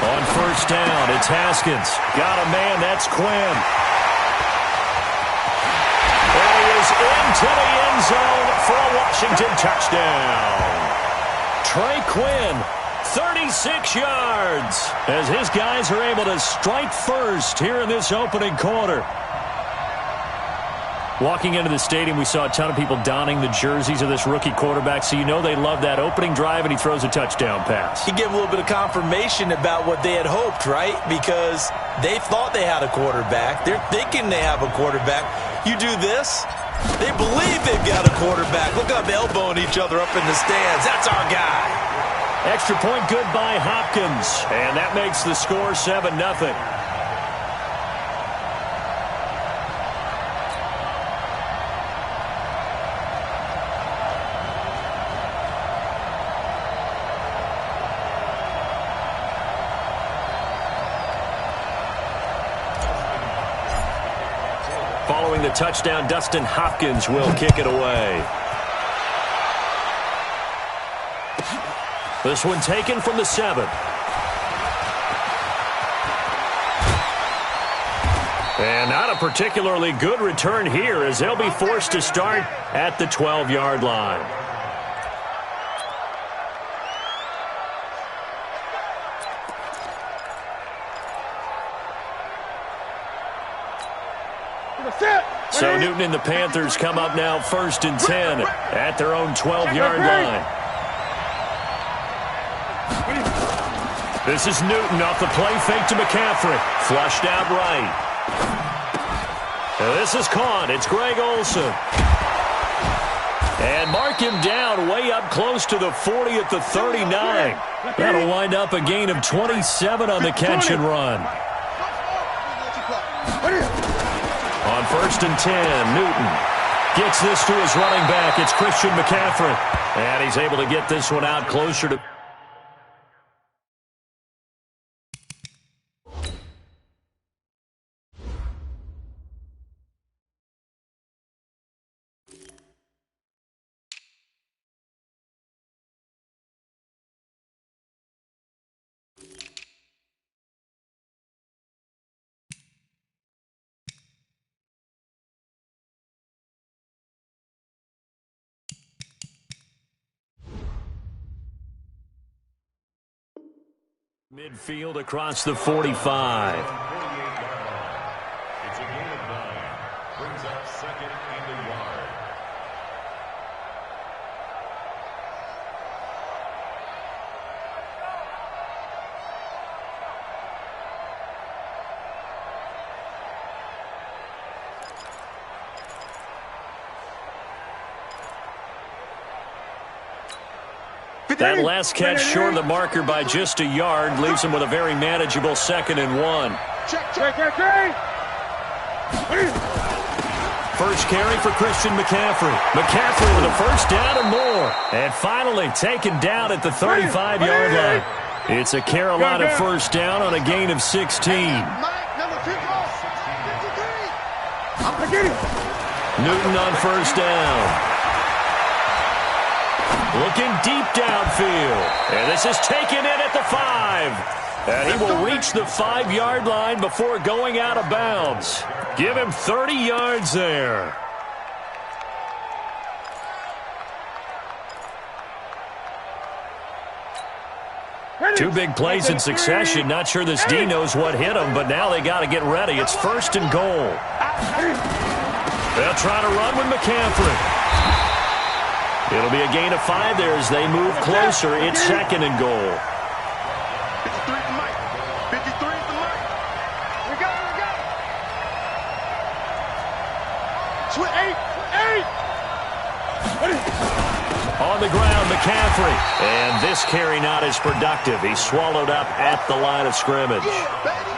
On first down, it's Haskins. Got a man, that's Quinn. And he is into the end zone for a Washington touchdown. Trey Quinn, 36 yards, as his guys are able to strike first here in this opening quarter. Walking into the stadium, we saw a ton of people donning the jerseys of this rookie quarterback, so you know they love that opening drive, and he throws a touchdown pass. He gave a little bit of confirmation about what they had hoped, right? Because they thought they had a quarterback. They're thinking they have a quarterback. You do this, they believe they've got a quarterback. Look up, elbowing each other up in the stands. That's our guy. Extra point good by Hopkins, and that makes the score 7-0. the touchdown. Dustin Hopkins will kick it away. This one taken from the 7. And not a particularly good return here as they'll be forced to start at the 12-yard line. So Newton and the Panthers come up now 1st and 10 at their own 12-yard line. This is Newton off the play fake to McCaffrey. Flushed out right. And this is caught. It's Greg Olsen. And mark him down way up close to the 40 at the 39. That'll wind up a gain of 27 on the catch and run. On 1st and 10, Newton gets this to his running back. It's Christian McCaffrey. And he's able to get this one out closer to... Midfield across the 45. It's a gain of 9. Brings up 2nd and a yard. That last catch short of the marker by just a yard leaves him with a very manageable 2nd and 1. Check. First carry for Christian McCaffrey. McCaffrey with a first down and more. And finally taken down at the 35-yard line. It's a Carolina first down on a gain of 16. Newton on first down. Looking deep downfield. And this is taken in at the 5. And he will reach the 5-yard line before going out of bounds. Give him 30 yards there. Two big plays in succession. Not sure this D knows what hit him, but now they got to get ready. It's 1st and goal. They'll try to run with McCaffrey. It'll be a gain of 5 there as they move closer. It's 2nd and goal. 53 to Mike. 53 to Mike. We got it. Switch 8. On the ground, McCaffrey. And this carry not as productive. He's swallowed up at the line of scrimmage.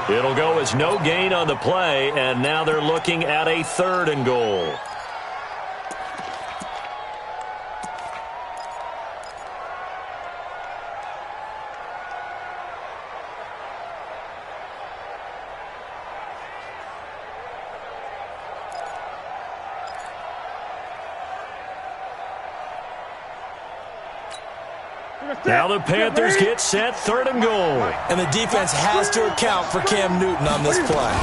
It'll go as no gain on the play, and now they're looking at a 3rd and goal. Now the Panthers get set, 3rd and goal. And the defense has to account for Cam Newton on this play.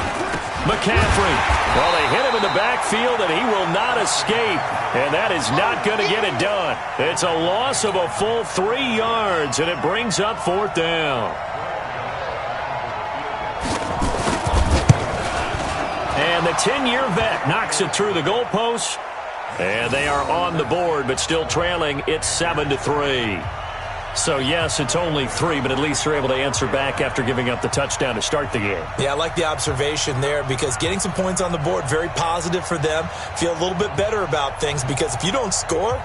McCaffrey. Well, they hit him in the backfield, and he will not escape. And that is not going to get it done. It's a loss of a full 3 yards, and it brings up 4th down. And the 10-year vet knocks it through the goalpost. And they are on the board, but still trailing. It's 7-3. So, yes, it's only 3, but at least they're able to answer back after giving up the touchdown to start the game. Yeah, I like the observation there because getting some points on the board, very positive for them. Feel a little bit better about things because if you don't score,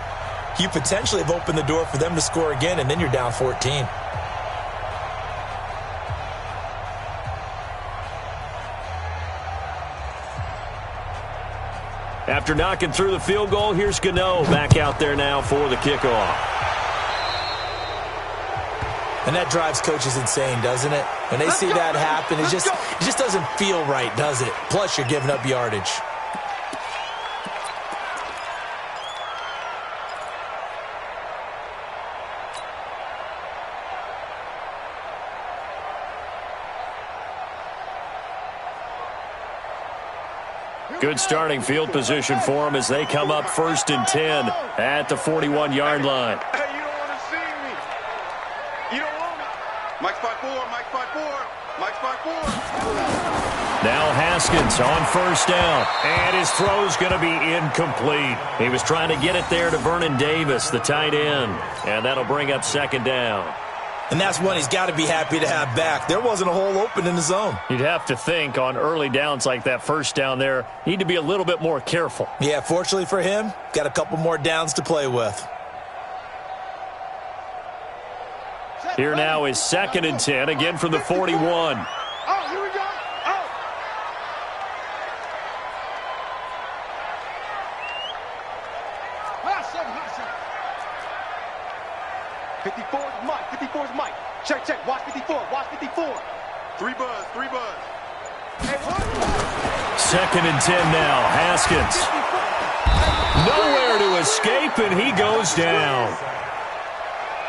you potentially have opened the door for them to score again, and then you're down 14. After knocking through the field goal, here's Gano back out there now for the kickoff. And that drives coaches insane, doesn't it? When they see that happen, it just doesn't feel right, does it? Plus, you're giving up yardage. Good starting field position for them as they come up 1st and 10 at the 41-yard line. Hey, you don't want to see me. You don't want me. Mike's 5'4", Mike's 5'4", Mike's 5'4". Now Haskins on 1st down, and his throw's going to be incomplete. He was trying to get it there to Vernon Davis, the tight end, and that'll bring up 2nd down. And that's one he's got to be happy to have back. There wasn't a hole open in the zone. You'd have to think on early downs like that 1st down there, need to be a little bit more careful. Yeah, fortunately for him, got a couple more downs to play with. Here now is 2nd and 10, again from the 41. Oh, here we go. Oh. Hustle, hustle. 54 is Mike. 54 is Mike. Check, check. Watch 54. Watch 54. 3 buzz. 3 buzz. Hey, what? 2nd and 10 now. Haskins. Nowhere to escape, and he goes down.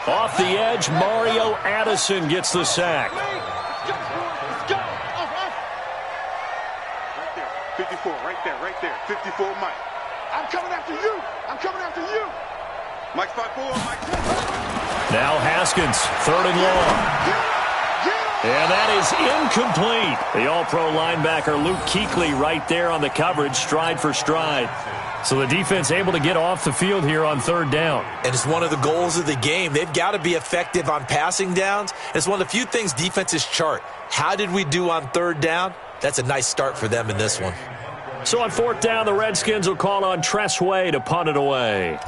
Off the edge, Mario Addison gets the sack. Let's go. Right there. 54. Right there. Right there. 54 Mike. I'm coming after you. I'm coming after you. Mike's 5'4". Mike's 5'4". Now Haskins, 3rd and long. And that is incomplete. The all-pro linebacker Luke Kuechly right there on the coverage, stride for stride. So the defense able to get off the field here on 3rd down. And it's one of the goals of the game. They've got to be effective on passing downs. It's one of the few things defenses chart. How did we do on 3rd down? That's a nice start for them in this one. So on 4th down, the Redskins will call on Tress Way to punt it away.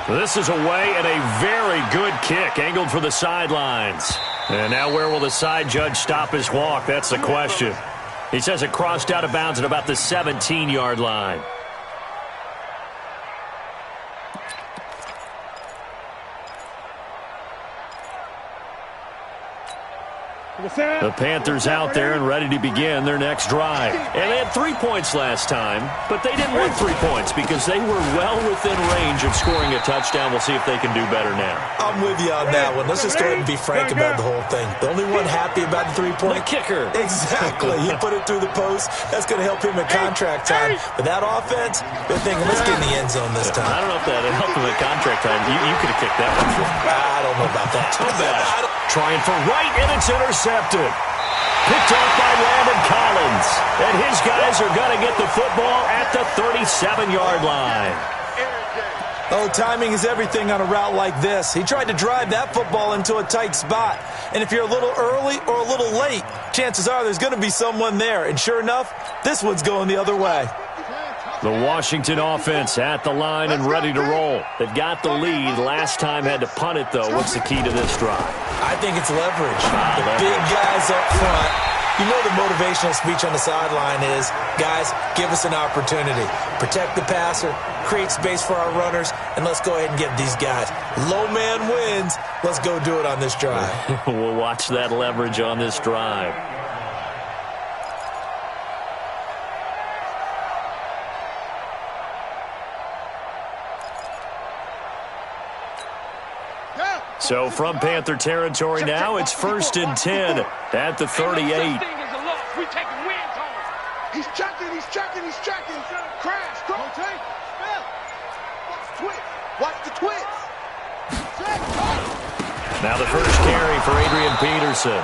This is away and a very good kick, angled for the sidelines. And now where will the side judge stop his walk? That's the question. He says it crossed out of bounds at about the 17-yard line. The Panthers out there and ready to begin their next drive. And they had 3 points last time, but they didn't want 3 points because they were well within range of scoring a touchdown. We'll see if they can do better now. I'm with you on that one. Let's just go ahead and be frank about the whole thing. The only one happy about the 3-point? The kicker. Exactly. He put it through the post. That's going to help him in contract time. But that offense, they're thinking, let's get in the end zone this time. I don't know if that helped him in contract time. You could have kicked that one. I don't know about that. Too bad. Trying for right, and it's intercepted. Picked off by Landon Collins. And his guys are going to get the football at the 37-yard line. Oh, timing is everything on a route like this. He tried to drive that football into a tight spot. And if you're a little early or a little late, chances are there's going to be someone there. And sure enough, this one's going the other way. The Washington offense at the line and ready to roll. They've got the lead. Last time had to punt it, though. What's the key to this drive? I think it's leverage. The big guys up front. You know the motivational speech on the sideline is, guys, give us an opportunity. Protect the passer, create space for our runners, and let's go ahead and get these guys. Low man wins. Let's go do it on this drive. We'll watch that leverage on this drive. So from Panther territory now, it's 1st and 10 at the 38. He's checking, he's checking, he's checking. Crash, rotate, spell. Watch twist. Watch the twist. Now the first carry for Adrian Peterson.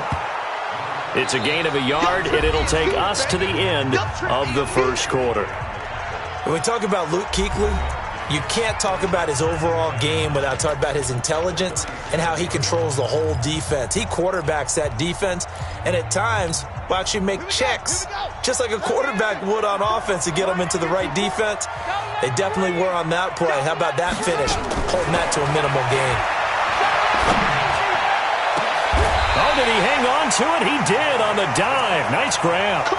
It's a gain of a yard, and it'll take us to the end of the first quarter. When we talk about Luke Kuechly, you can't talk about his overall game without talking about his intelligence and how he controls the whole defense. He quarterbacks that defense, and at times will actually make checks, just like a quarterback would on offense to get them into the right defense. They definitely were on that play. How about that finish, holding that to a minimal gain? Oh, did he hang on to it? He did on the dive. Nice grab.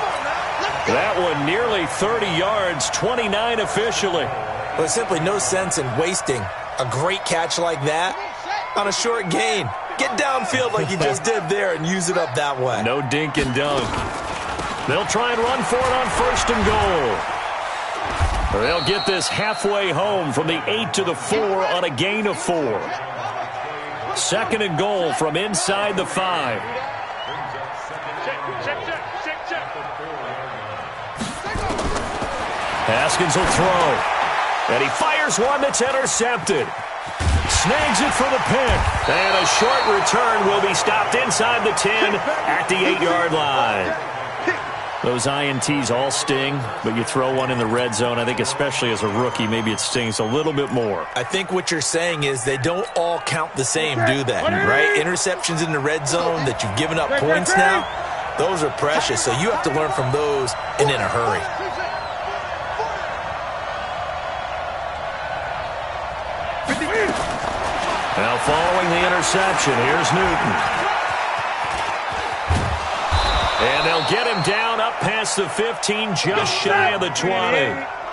That one nearly 30 yards, 29 officially. Well, there's simply no sense in wasting a great catch like that on a short gain. Get downfield like you just did there and use it up that way. No dink and dunk. They'll try and run for it on 1st and goal. They'll get this halfway home from the 8 to the 4 on a gain of 4. 2nd and goal from inside the 5. Check, check, check. Haskins will throw. And he fires one that's intercepted. Snags it for the pick. And a short return will be stopped inside the 10 at the 8-yard line. Those INTs all sting, but you throw one in the red zone, I think especially as a rookie, maybe it stings a little bit more. I think what you're saying is they don't all count the same, do they? Right? Interceptions in the red zone that you've given up points now, those are precious, so you have to learn from those and in a hurry. Now following the interception, here's Newton. And they'll get him down up past the 15, just shy of the 20.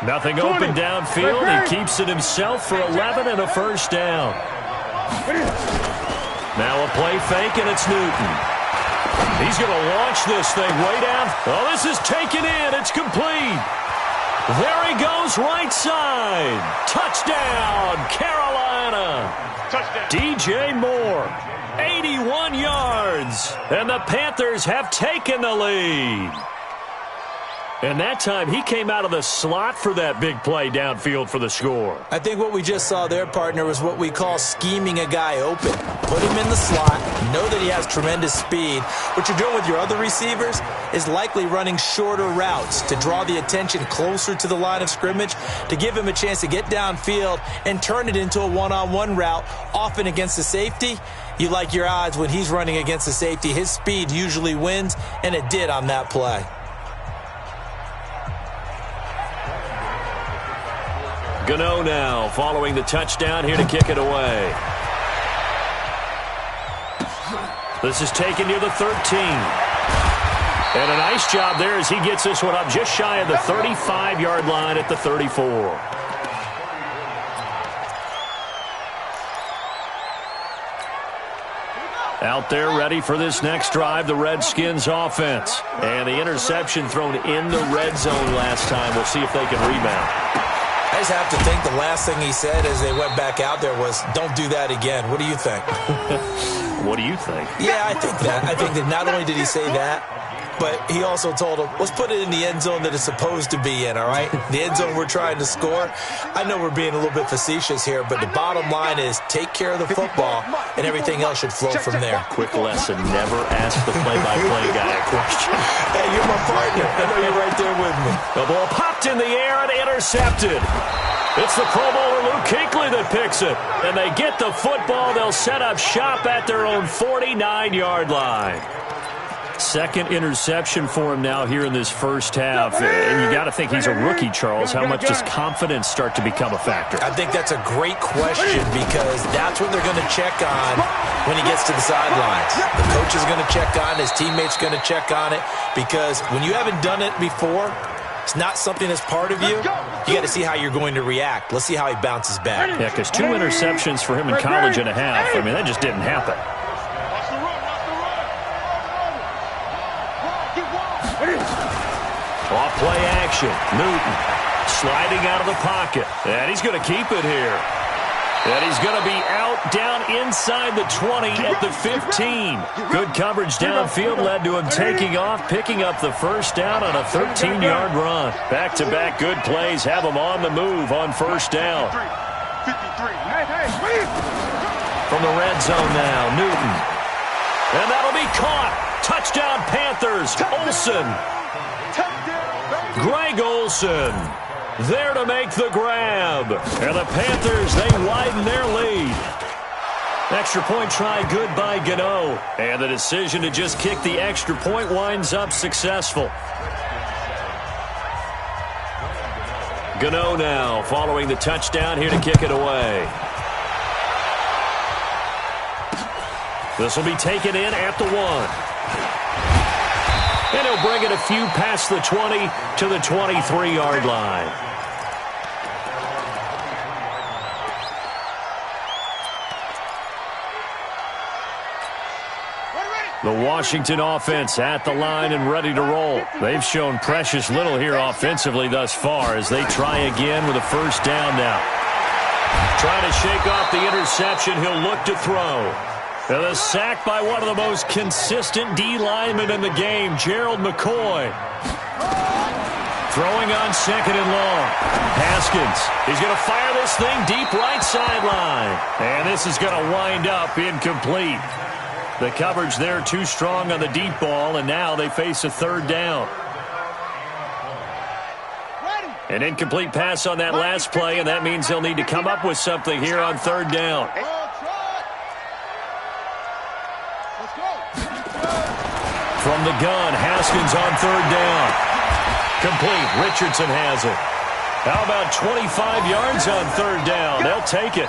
Nothing open downfield. He keeps it himself for 11 and a first down. Now a play fake, and it's Newton. He's going to launch this thing way down. Oh, this is taken in. It's complete. There he goes, right side. Touchdown, Carolina. Touchdown. DJ Moore, 81 yards. And the Panthers have taken the lead. And that time, he came out of the slot for that big play downfield for the score. I think what we just saw there, partner, was what we call scheming a guy open. Put him in the slot, know that he has tremendous speed. What you're doing with your other receivers is likely running shorter routes to draw the attention closer to the line of scrimmage, to give him a chance to get downfield and turn it into a one-on-one route, often against the safety. You like your odds when he's running against the safety. His speed usually wins, and it did on that play. Gano now following the touchdown here to kick it away. This is taken near the 13. And a nice job there as he gets this one up just shy of the 35-yard line at the 34. Out there ready for this next drive, the Redskins offense. And the interception thrown in the red zone last time. We'll see if they can rebound. I just have to think the last thing he said as they went back out there was, don't do that again. What do you think? What do you think? Yeah, I think that. I think that not only did he say that, but he also told him, let's put it in the end zone that it's supposed to be in, all right? The end zone we're trying to score. I know we're being a little bit facetious here, but the bottom line is take care of the football, and everything else should flow from there. Quick lesson, never ask the play-by-play guy a question. Hey, you're my partner. I know you're right there with me. The ball popped in the air and intercepted. It's the Pro Bowler Luke Kuechly that picks it. And they get the football. They'll set up shop at their own 49-yard line. Second interception for him now here in this first half. And you got to think he's a rookie, Charles. How much does confidence start to become a factor? I think that's a great question because that's what they're going to check on when he gets to the sidelines. The coach is going to check on it. His teammates going to check on it because when you haven't done it before, it's not something that's part of you. You got to see how you're going to react. Let's see how he bounces back. Yeah, because 2 interceptions for him in college and a half. I mean, that just didn't happen. Off play action. Newton sliding out of the pocket. And he's going to keep it here. And he's going to be out down inside the 20 at the 15. Good coverage downfield led to him taking off, picking up the first down on a 13-yard run. Back-to-back good plays have him on the move on first down. From the red zone now, Newton. And that'll be caught. Touchdown Panthers. Olsen. Greg Olsen there to make the grab. And the Panthers, they widen their lead. Extra point try good by Gano. And the decision to just kick the extra point winds up successful. Gano now following the touchdown here to kick it away. This will be taken in at the 1. And he'll bring it a few past the 20 to the 23-yard line. The Washington offense at the line and ready to roll. They've shown precious little here offensively thus far as they try again with a first down now. Trying to shake off the interception, he'll look to throw. And a sack by one of the most consistent D linemen in the game, Gerald McCoy. Throwing on second and long. Haskins. He's going to fire this thing deep right sideline. And this is going to wind up incomplete. The coverage there too strong on the deep ball, and now they face a third down. An incomplete pass on that last play, and that means they'll need to come up with something here on third down. From the gun, Haskins on third down. Complete. Richardson has it. How about 25 yards on third down? They'll take it.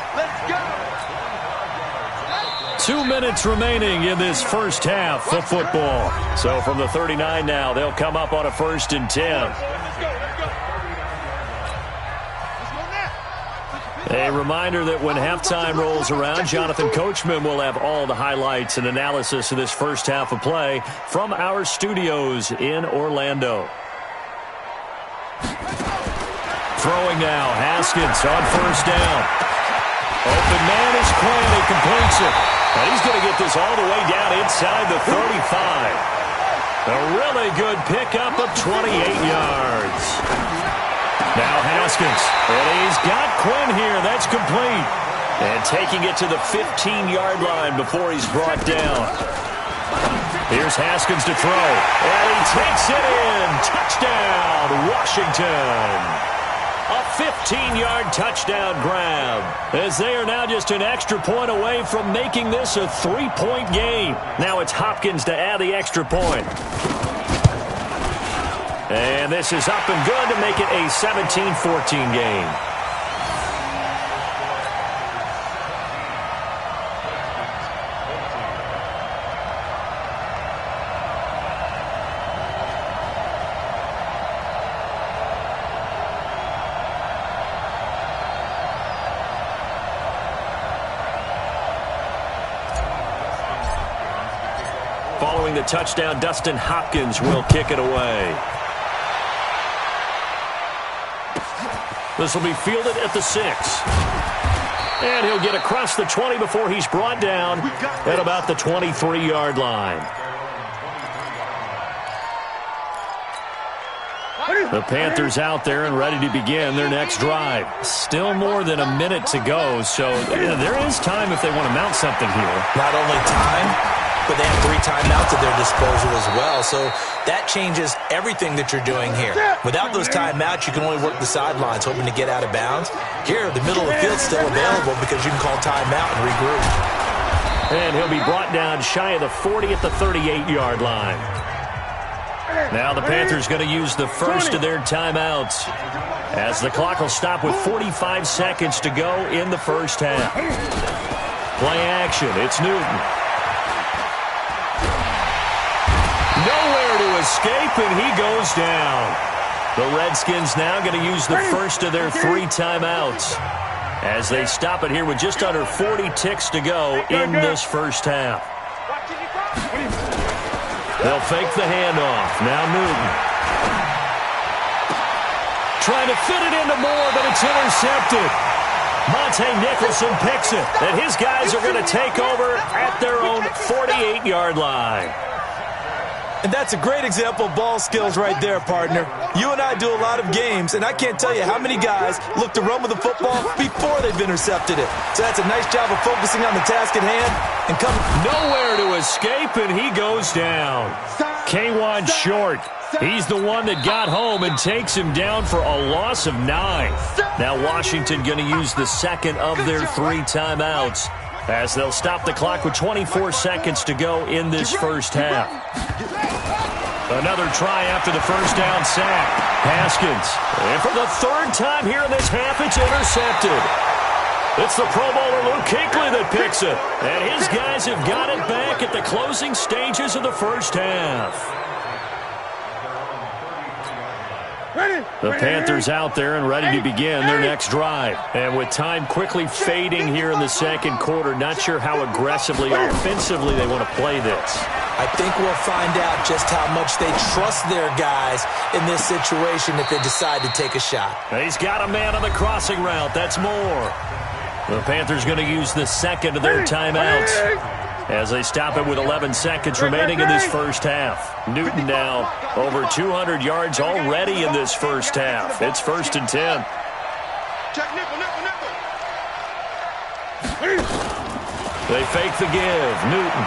2 minutes remaining in this first half of football. So from the 39 now, they'll come up on a 1st and 10. A reminder that when halftime rolls around, Jonathan Coachman will have all the highlights and analysis of this first half of play from our studios in Orlando. Throwing now, Haskins on 1st down. Open man is Quinn, he completes it. And he's going to get this all the way down inside the 35. A really good pickup of 28 yards. Now Haskins, and he's got Quinn here. That's complete. And taking it to the 15-yard line before he's brought down. Here's Haskins to throw, and he takes it in. Touchdown, Washington. A 15-yard touchdown grab, as they are now just an extra point away from making this a 3-point game. Now it's Hopkins to add the extra point. And this is up and good to make it a 17-14 game. Following the touchdown, Dustin Hopkins will kick it away. This will be fielded at the 6. And he'll get across the 20 before he's brought down at about the 23-yard line. The Panthers out there and ready to begin their next drive. Still more than a minute to go, so there is time if they want to mount something here. Not only time, but they have 3 timeouts at their disposal as well. So that changes everything that you're doing here. Without those timeouts, you can only work the sidelines, hoping to get out of bounds. Here, the middle of the field's still available because you can call timeout and regroup. And he'll be brought down shy of the 40 at the 38-yard line. Now the Panthers going to use the first of their timeouts, as the clock will stop with 45 seconds to go in the first half. Play action. It's Newton. Nowhere to escape, and he goes down. The Redskins now going to use the first of their 3 timeouts as they stop it here with just under 40 ticks to go in this first half. They'll fake the handoff. Now Newton. Trying to fit it into Moore, but it's intercepted. Monte Nicholson picks it, and his guys are going to take over at their own 48-yard line. And that's a great example of ball skills right there, partner. You and I do a lot of games, and I can't tell you how many guys look to run with the football before they've intercepted it. So that's a nice job of focusing on the task at hand and coming. Nowhere to escape, and he goes down. K'Wan Short. He's the one that got home and takes him down for a loss of 9. Now Washington going to use the second of their 3 timeouts, as they'll stop the clock with 24 seconds to go in this first half. Another try after the first down sack. Haskins. And for the 3rd time here in this half, it's intercepted. It's the Pro Bowler Luke Kuechly that picks it. And his guys have got it back at the closing stages of the first half. The Panthers out there and ready to begin their next drive. And with time quickly fading here in the second quarter, not sure how aggressively, offensively they want to play this. I think we'll find out just how much they trust their guys in this situation if they decide to take a shot. He's got a man on the crossing route. That's Moore. The Panthers going to use the second of their timeouts. as they stop it with 11 seconds remaining in this first half. Newton now over 200 yards already in this first half. It's 1st and 10. Check nickel, nickel, nickel. They fake the give. Newton.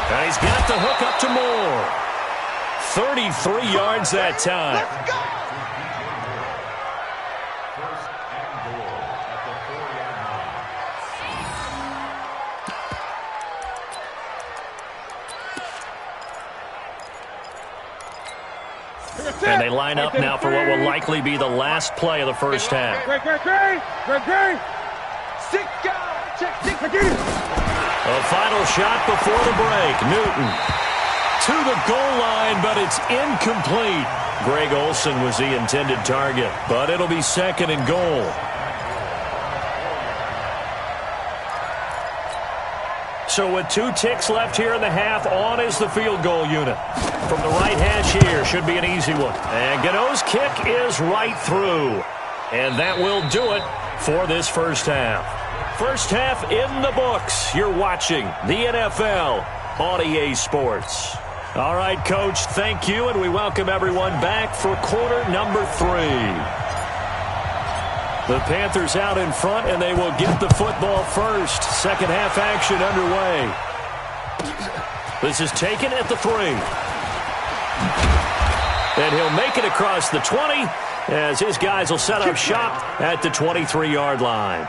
And he's got the hook up to Moore. 33 yards that time. Let's go. And they line up now for what will likely be the last play of the first half. Great. 6 guys. Check 6 again. A final shot before the break. Newton to the goal line, but it's incomplete. Greg Olsen was the intended target, but it'll be 2nd and goal. So with 2 ticks left here in the half, on is the field goal unit. From the right hash here, should be an easy one. And Gano's kick is right through. And that will do it for this first half. First half in the books. You're watching the NFL on EA Sports. All right, Coach, thank you, and we welcome everyone back for quarter number 3. The Panthers out in front, and they will get the football first. Second half action underway. This is taken at the 3. And he'll make it across the 20 as his guys will set up shop at the 23-yard line.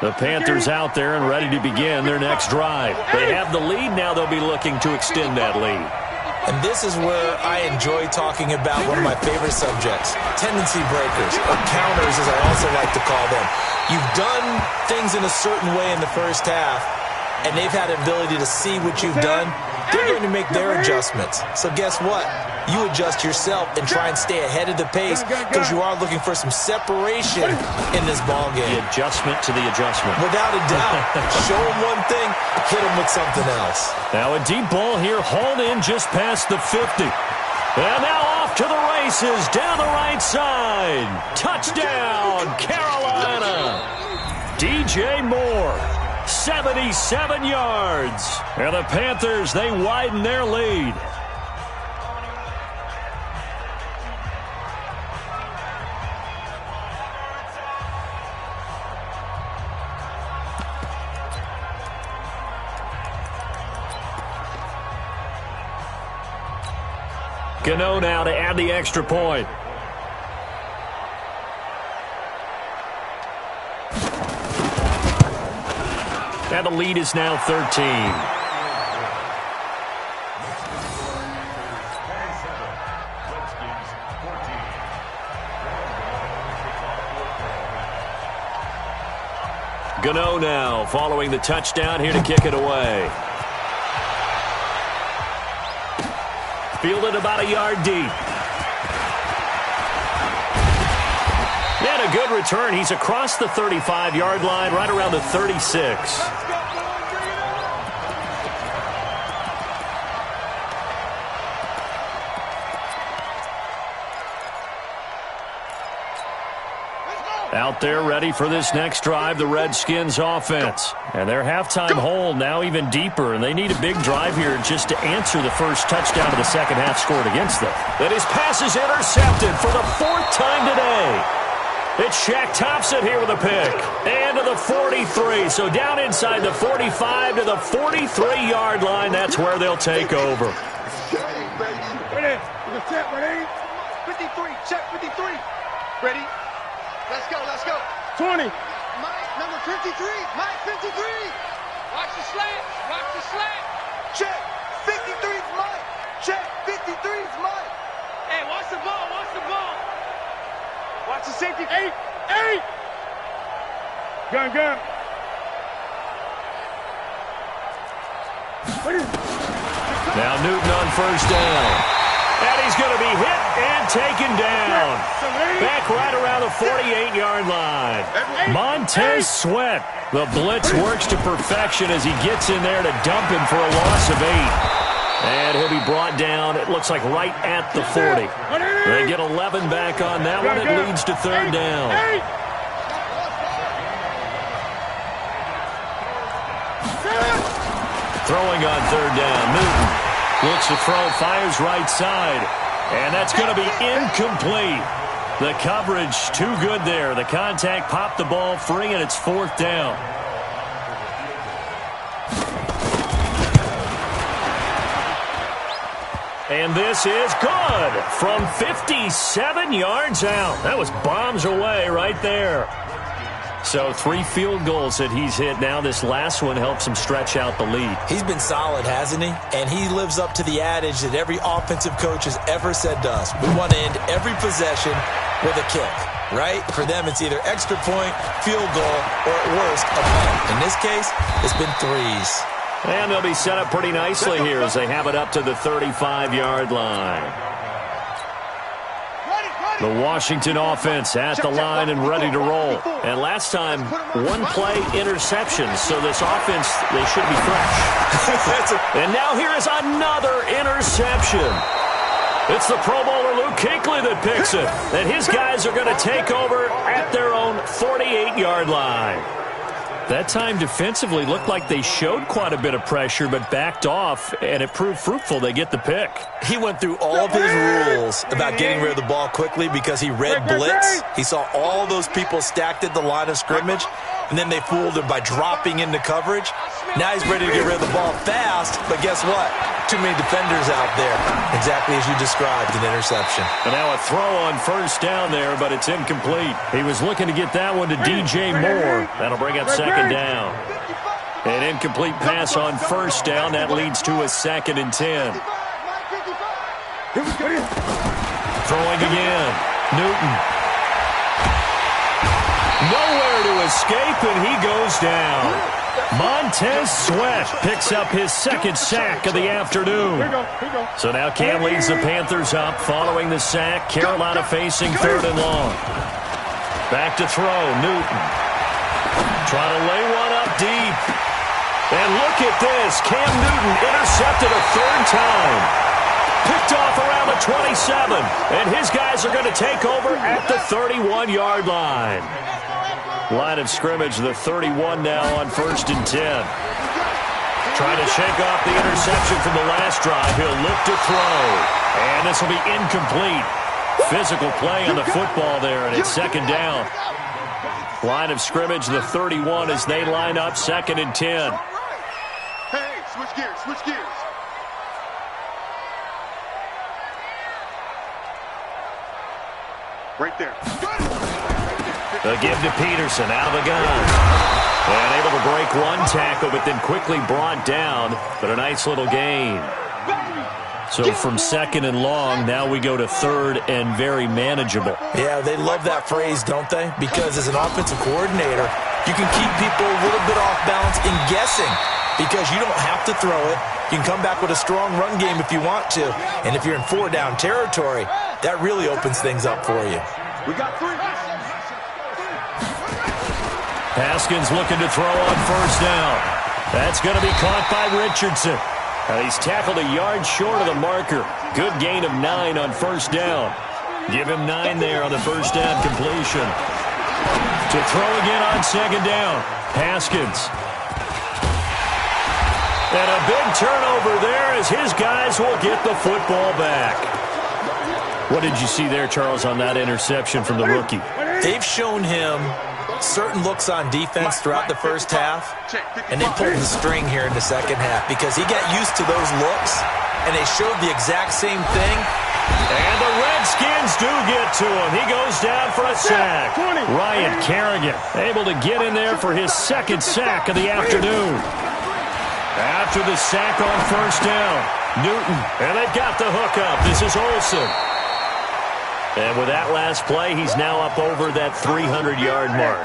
The Panthers out there and ready to begin their next drive. They have the lead now. They'll be looking to extend that lead. And this is where I enjoy talking about one of my favorite subjects, tendency breakers, or counters as I also like to call them. You've done things in a certain way in the first half, and they've had the ability to see what you've done. They're going to make their adjustments. So guess what? You adjust yourself and try and stay ahead of the pace because you are looking for some separation in this ball game. The adjustment to the adjustment. Without a doubt. Show them one thing, hit them with something else. Now a deep ball here, hauled in just past the 50. And now off to the races, down the right side. Touchdown, Carolina. DJ Moore, 77 yards. And the Panthers, they widen their lead. Gano now to add the extra point. And the lead is now 13. Gano now following the touchdown here to kick it away. Fielded about a yard deep. And a good return. He's across the 35-yard line, right around the 36. Out there ready for this next drive, the Redskins offense. And their halftime hole now even deeper, and they need a big drive here just to answer the first touchdown of the second half scored against them. And his pass is intercepted for the 4th time today. It's Shaq Thompson here with a pick. And to the 43, so down inside the 45 to the 43-yard line. That's where they'll take over. Ready? 53, check 53. Ready? Let's go, let's go. 20. Mike, number 53. Mike, 53. Watch the slant. Watch the slant. Check. 53's Mike. Check. 53's Mike. Hey, watch the ball. Watch the ball. Watch the safety. 8. Gun. Now Newton on first down. And he's going to be hit and taken down. Back right around the 48-yard line. Montez Sweat. The blitz works to perfection as he gets in there to dump him for a loss of 8. And he'll be brought down, it looks like right at the 40. They get 11 back on that one. It leads to third down. Throwing on third down, Newton looks to throw, fires right side. And that's going to be incomplete. The coverage too good there. The contact popped the ball free, and it's fourth down. And this is good from 57 yards out. That was bombs away right there. So 3 field goals that he's hit now. This last one helps him stretch out the lead. He's been solid, hasn't he? And he lives up to the adage that every offensive coach has ever said to us. We want to end every possession with a kick, right? For them, it's either extra point, field goal, or at worst, a punt. In this case, it's been 3s. And they'll be set up pretty nicely here as they have it up to the 35-yard line. The Washington offense at the line and ready to roll. And last time, 1-play interception, so this offense, they should be fresh. And now here is another interception. It's the Pro Bowler Luke Kuechly that picks it. And his guys are going to take over at their own 48-yard line. That time defensively looked like they showed quite a bit of pressure but backed off, and it proved fruitful. They get the pick. He went through all of his rules about getting rid of the ball quickly because he read blitz. He saw all those people stacked at the line of scrimmage, and then they fooled him by dropping into coverage. Now he's ready to get rid of the ball fast, but guess what? Too many defenders out there. Exactly as you described, an interception. And now a throw on first down there, but it's incomplete. He was looking to get that one to DJ Moore. That'll bring up second down. An incomplete pass on first down. That leads to a 2nd and 10. Throwing again. Newton. Nowhere to escape, and he goes down. Montez Sweat picks up his 2nd sack of the afternoon. So now Cam leads the Panthers up following the sack. Carolina facing 3rd and long. Back to throw, Newton. Trying to lay one up deep. And look at this. Cam Newton intercepted a 3rd time. Picked off around the 27. And his guys are going to take over at the 31-yard line. Line of scrimmage, the 31 now on 1st and 10. Trying to shake off the interception from the last drive. He'll look to throw. And this will be incomplete. Physical play on the football there, and it's 2nd down. Line of scrimmage, the 31 as they line up 2nd and 10. Hey, switch gears, switch gears. Right there. The give to Peterson, out of the gun. And able to break one tackle, but then quickly brought down. But a nice little gain. So from 2nd and long, now we go to 3rd and very manageable. Yeah, they love that phrase, don't they? Because as an offensive coordinator, you can keep people a little bit off balance in guessing. Because you don't have to throw it. You can come back with a strong run game if you want to. And if you're in 4-down territory, that really opens things up for you. We got 3. Haskins looking to throw on first down. That's going to be caught by Richardson. And he's tackled a yard short of the marker. Good gain of 9 on first down. Give him 9 there on the first down completion. To throw again on 2nd down. Haskins. And a big turnover there as his guys will get the football back. What did you see there, Charles, on that interception from the rookie? They've shown him certain looks on defense throughout the first half, and they pulled the string here in the second half because he got used to those looks, and they showed the exact same thing. And the Redskins do get to him. He goes down for a sack. Ryan Kerrigan able to get in there for his 2nd sack of the afternoon. After the sack on first down, Newton, and they've got the hook up. This is Olsen. And with that last play, he's now up over that 300-yard mark.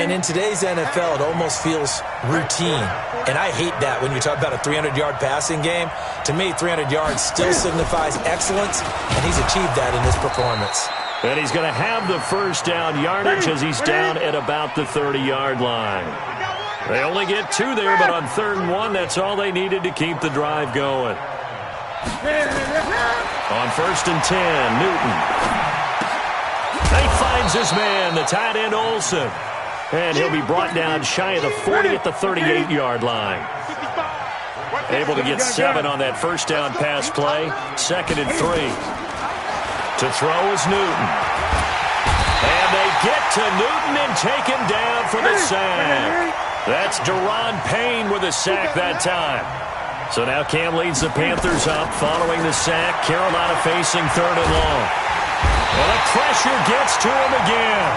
And in today's NFL, it almost feels routine. And I hate that when you talk about a 300-yard passing game. To me, 300 yards still signifies excellence, and he's achieved that in this performance. And he's going to have the first down yardage as he's down at about the 30-yard line. They only get 2 there, but on 3rd and 1, that's all they needed to keep the drive going. On 1st and 10, Newton. He finds his man, the tight end Olsen. And he'll be brought down shy of the 40 at the 38-yard line. Able to get 7 on that first down pass play. 2nd and 3. To throw is Newton. And they get to Newton and take him down for the sack. That's Deron Payne with a sack that time. So now Cam leads the Panthers up following the sack. Carolina facing 3rd and long. Well, the pressure gets to him again.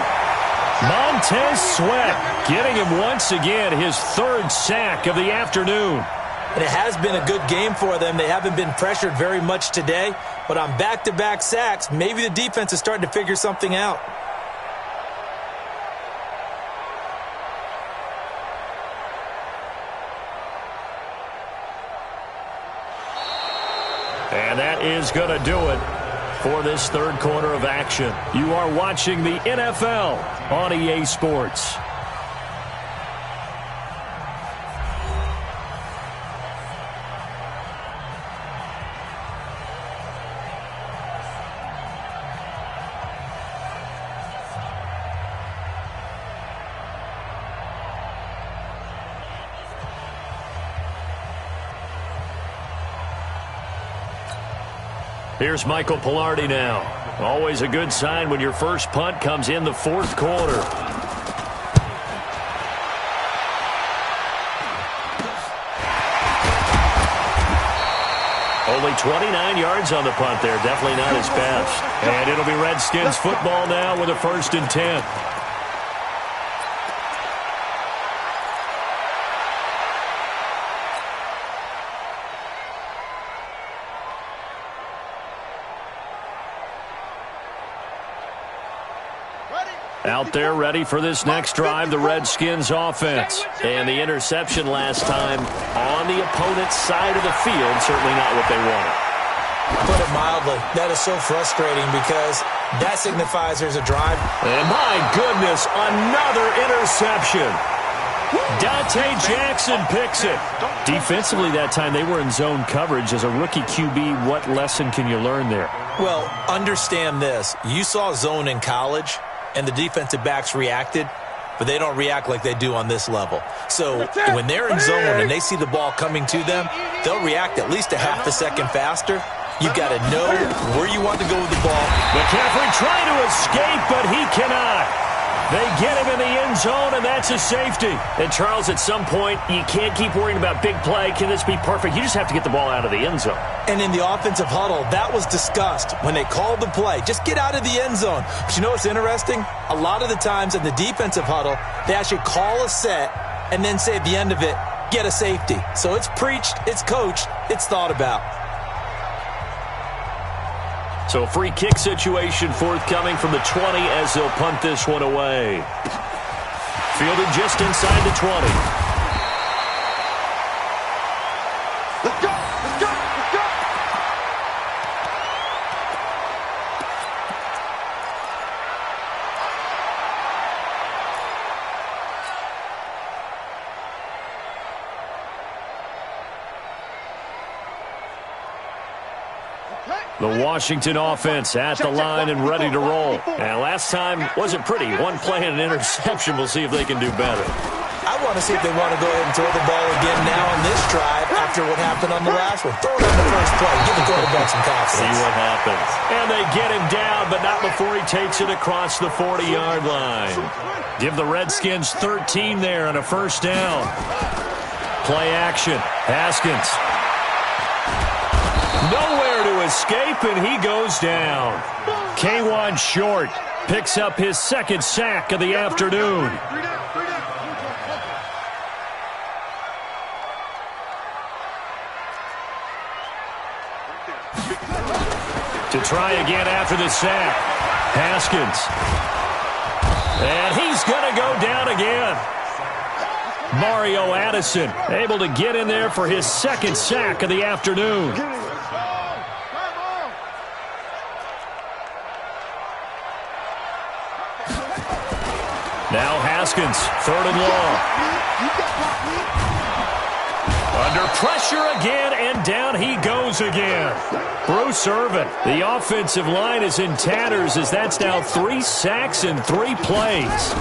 Montez Sweat getting him once again his 3rd sack of the afternoon. And it has been a good game for them. They haven't been pressured very much today, but on back-to-back sacks, maybe the defense is starting to figure something out. And that is going to do it for this 3rd quarter of action. You are watching the NFL on EA Sports. Here's Michael Pilardi now. Always a good sign when your first punt comes in the 4th quarter. Only 29 yards on the punt there. Definitely not his best. And it'll be Redskins football now with a 1st and 10. Out there ready for this next drive, the Redskins offense. And the interception last time on the opponent's side of the field, certainly not what they wanted. Put it mildly, that is so frustrating because that signifies there's a drive. And my goodness, another interception. Dante Jackson picks it. Defensively that time, they were in zone coverage. As a rookie QB, what lesson can you learn there? Well, understand this. You saw zone in college, and the defensive backs reacted, but they don't react like they do on this level. So when they're in zone and they see the ball coming to them, they'll react at least a half a second faster. You've got to know where you want to go with the ball. McCaffrey trying to escape, but he cannot. They get him in the end zone, and that's a safety. And, Charles, at some point, you can't keep worrying about big play. Can this be perfect? You just have to get the ball out of the end zone. And in the offensive huddle, that was discussed when they called the play. Just get out of the end zone. But you know what's interesting? A lot of the times in the defensive huddle, they actually call a set and then say at the end of it, get a safety. So it's preached, it's coached, it's thought about. So free kick situation forthcoming from the 20 as they'll punt this one away. Fielded just inside the 20. Let's go! Let's go! Let's go! The Washington offense at the line and ready to roll. And last time wasn't pretty. One play and an interception. We'll see if they can do better. I want to see if they want to go ahead and throw the ball again now on this drive after what happened on the last one. Throw it on the first play. Give the quarterback some confidence. See what happens. And they get him down, but not before he takes it across the 40-yard line. Give the Redskins 13 there on a first down. Play action. Haskins. Nowhere to escape, and he goes down. K'Wan Short picks up his 2nd sack of the afternoon. To try again after the sack. Haskins. And he's going to go down again. Mario Addison able to get in there for his 2nd sack of the afternoon. Now Haskins, 3rd and long. Under pressure again, and down he goes again. Bruce Irvin, the offensive line is in tatters as that's now 3 sacks in 3 plays.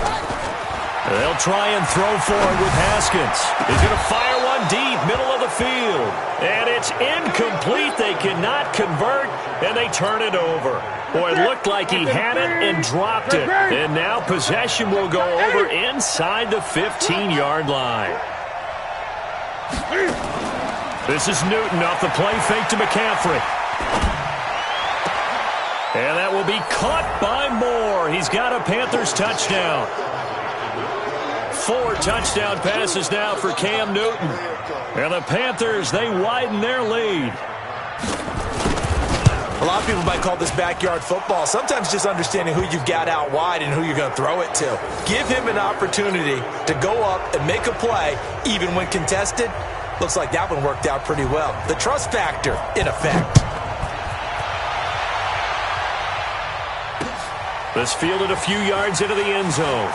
They'll try and throw for it with Haskins. He's going to fire one deep, middle of the field. And it's incomplete. They cannot convert, and they turn it over. Boy, it looked like he had it and dropped it. And now possession will go over inside the 15-yard line. This is Newton off the play fake to McCaffrey. And that will be caught by Moore. He's got a Panthers touchdown. 4 touchdown passes now for Cam Newton. And the Panthers, they widen their lead. A lot of people might call this backyard football. Sometimes just understanding who you've got out wide and who you're going to throw it to. Give him an opportunity to go up and make a play, even when contested. Looks like that one worked out pretty well. The trust factor, in effect. This fielded a few yards into the end zone.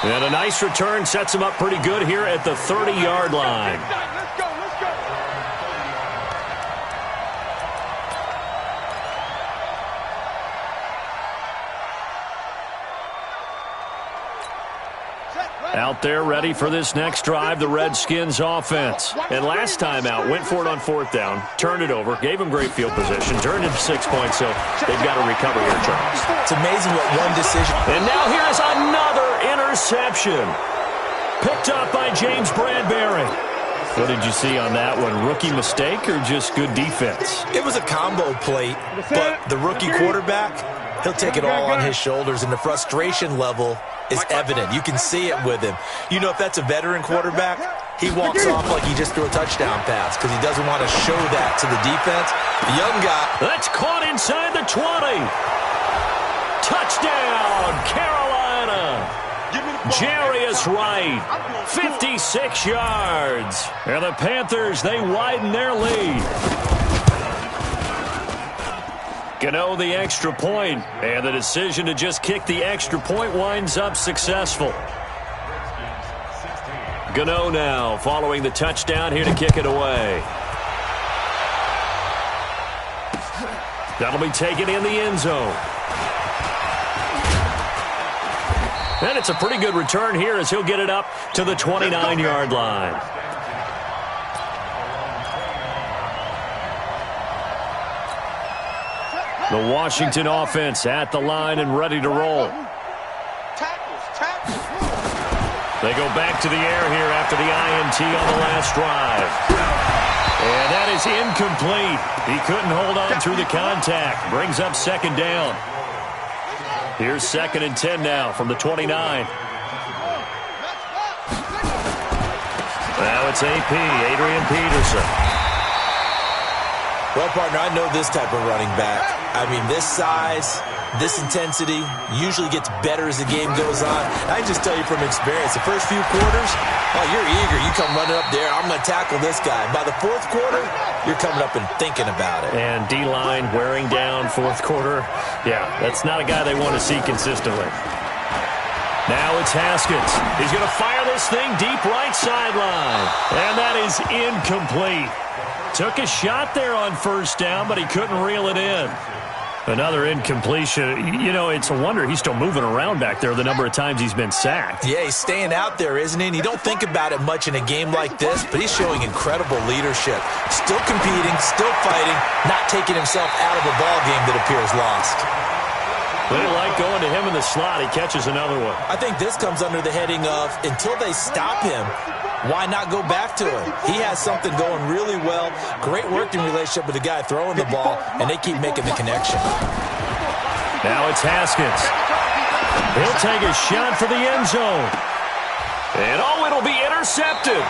And a nice return sets him up pretty good here at the 30-yard line. Let's go, let's go. Out there ready for this next drive, the Redskins offense. And last time out, went for it on 4th down, turned it over, gave them great field position, turned into 6 points, so they've got to recover here, Charles. It's amazing what one decision. And now here's another interception. Picked up by James Bradbury. What did you see on that one? Rookie mistake or just good defense? It was a combo plate, but the rookie quarterback, he'll take it all on his shoulders, and the frustration level is evident. You can see it with him. You know, if that's a veteran quarterback, he walks off like he just threw a touchdown pass because he doesn't want to show that to the defense. The young guy. That's caught inside the 20. Touchdown, Carolina. Jarius Wright, 56 yards. And the Panthers, they widen their lead. Gano the extra point, and the decision to just kick the extra point winds up successful. Gano now following the touchdown here to kick it away. That'll be taken in the end zone. And it's a pretty good return here as he'll get it up to the 29-yard line. The Washington offense at the line and ready to roll. They go back to the air here after the INT on the last drive. And that is incomplete. He couldn't hold on through the contact. Brings up 2nd down. Here's 2nd and 10 now from the 29. Now it's AP, Adrian Peterson. Well, partner, I know this type of running back. I mean, this size, this intensity usually gets better as the game goes on. I can just tell you from experience, the first few quarters, oh, you're eager. You come running up there, I'm going to tackle this guy. By the 4th quarter, you're coming up and thinking about it. And D-line wearing down 4th quarter. Yeah, that's not a guy they want to see consistently. Now it's Haskins. He's going to fire this thing deep right sideline. And that is incomplete. Took a shot there on 1st down, but he couldn't reel it in. Another incompletion. You know, it's a wonder he's still moving around back there the number of times he's been sacked. Yeah, he's staying out there, isn't he? And you don't think about it much in a game like this, but he's showing incredible leadership. Still competing, still fighting, not taking himself out of a ball game that appears lost. They like going to him in the slot. He catches another one. I think this comes under the heading of, until they stop him, why not go back to him? He has something going really well. Great working relationship with the guy throwing the ball, and they keep making the connection. Now it's Haskins. He'll take a shot for the end zone. And oh, it'll be intercepted.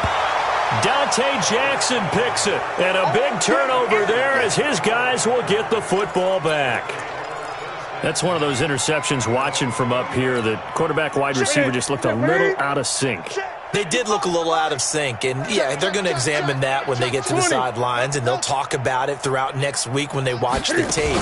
Dante Jackson picks it. And a big turnover there as his guys will get the football back. That's one of those interceptions watching from up here. The quarterback wide receiver just looked a little out of sync. They did look a little out of sync, and yeah, they're going to examine that when they get to the sidelines, and they'll talk about it throughout next week when they watch the tape.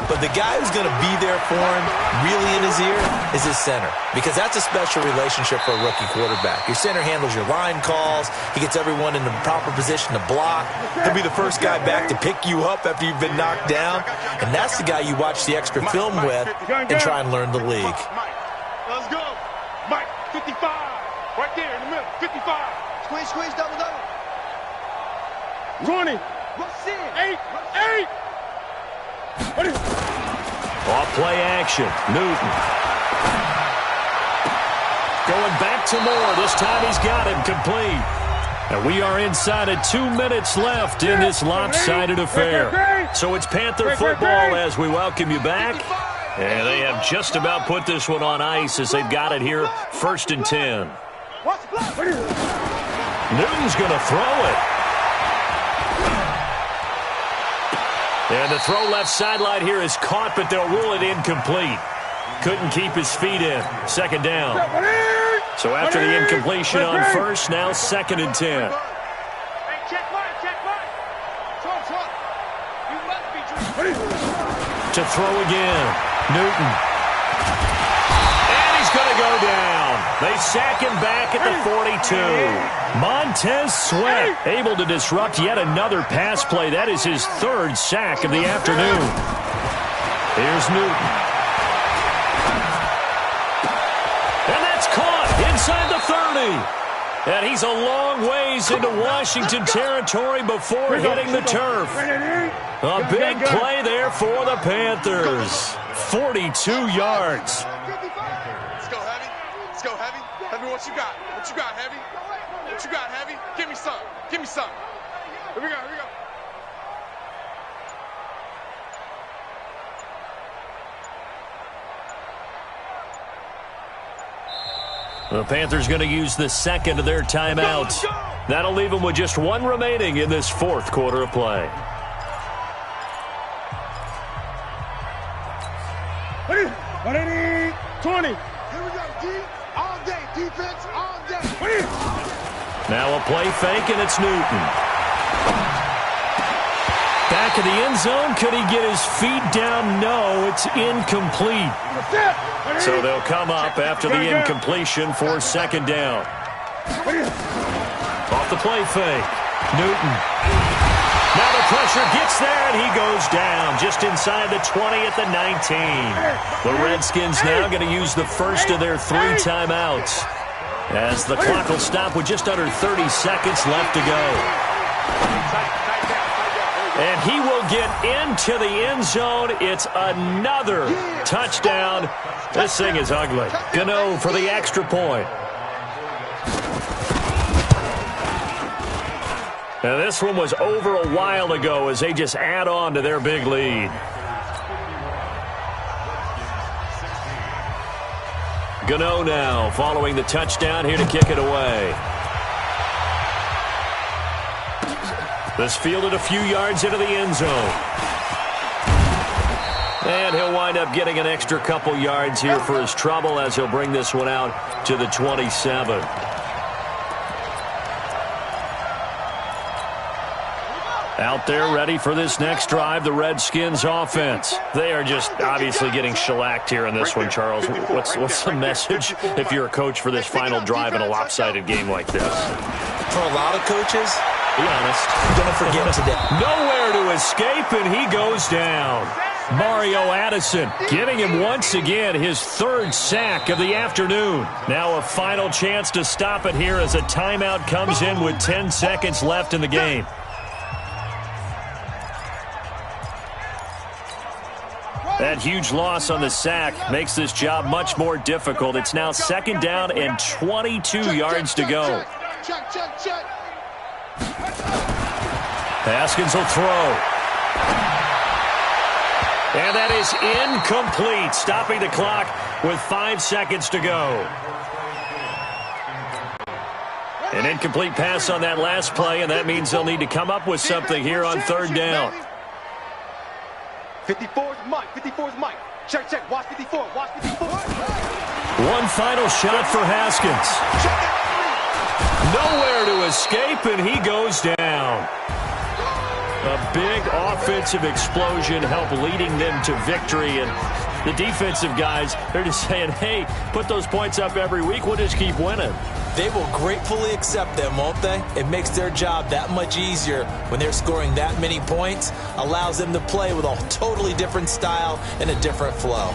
But the guy who's going to be there for him, really in his ear, is his center. Because that's a special relationship for a rookie quarterback. Your center handles your line calls. He gets everyone in the proper position to block. He'll be the first guy back to pick you up after you've been knocked down. And that's the guy you watch the extra film with and try and learn the league. Let's go. Mike, 55. Right there in the middle, 55. Squeeze, squeeze, double, double. 20. Rush in. 8. Off play action. Newton. Going back to Moore. This time he's got him complete. And we are inside of 2 minutes left in this lopsided affair. So it's Panther football as we welcome you back. And they have just about put this one on ice as they've got it here, 1st and 10. Newton's going to throw it. And the throw left sideline here is caught, but they'll rule it incomplete. Couldn't keep his feet in. 2nd down. So after the incompletion on 1st, now 2nd and 10. To throw again. Newton. And he's going to go down. They sack him back at the 42. Montez Sweat able to disrupt yet another pass play. That is his 3rd sack of the afternoon. Here's Newton. And that's caught inside the 30. And he's a long ways into Washington territory before hitting the turf. A big play there for the Panthers. 42 yards. Let's go, Heavy. Let's go, Heavy. Heavy, what you got? What you got, Heavy? What you got, Heavy? Give me some. Give me some. Here we go, here we go. The Panthers going to use the 2nd of their timeouts. That'll leave them with just 1 remaining in this 4th quarter of play. Ready? 20. Here we go, D. All day. Defense, all day. Now a play fake, and it's Newton. Back of the end zone. Could he get his feet down? No, it's incomplete. So they'll come up after the incompletion for 2nd down. Off the play fake. Newton. Now the pressure gets there, and he goes down just inside the 20 at the 19. The Redskins now going to use the 1st of their 3 timeouts as the clock will stop with just under 30 seconds left to go. And he will get into the end zone. It's another touchdown. This thing is ugly. Gano for the extra point. Now this one was over a while ago as they just add on to their big lead. Gano now following the touchdown here to kick it away. This fielded a few yards into the end zone. And he'll wind up getting an extra couple yards here for his trouble as he'll bring this one out to the 27. Out there ready for this next drive, the Redskins offense. They are just obviously getting shellacked here in this one, Charles. What's the message if you're a coach for this final drive in a lopsided game like this? For a lot of coaches, be honest, don't forget today. Nowhere to escape, and he goes down. Mario Addison giving him once again his 3rd sack of the afternoon. Now a final chance to stop it here as a timeout comes in with 10 seconds left in the game. That huge loss on the sack makes this job much more difficult. It's now 2nd down and 22 yards to go. Haskins will throw. And that is incomplete, stopping the clock with 5 seconds to go. An incomplete pass on that last play, and that means they'll need to come up with something here on 3rd down. 54's Mike. 54's Mike. Check, check. Watch 54. Watch 54. One final shot for Haskins. Nowhere to escape, and he goes down. A big offensive explosion helped leading them to victory. And the defensive guys, they're just saying, hey, put those points up every week. We'll just keep winning. They will gratefully accept them, won't they? It makes their job that much easier when they're scoring that many points. Allows them to play with a totally different style and a different flow.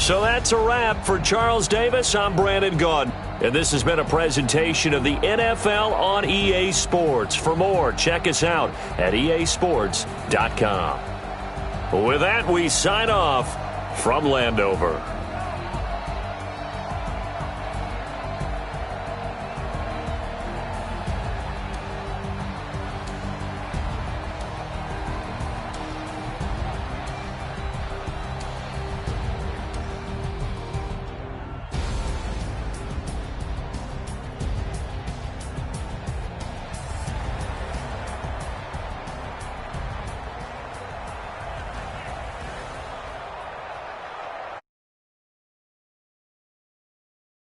So that's a wrap for Charles Davis. I'm Brandon Gaudin, and this has been a presentation of the NFL on EA Sports. For more, check us out at easports.com. With that, we sign off from Landover.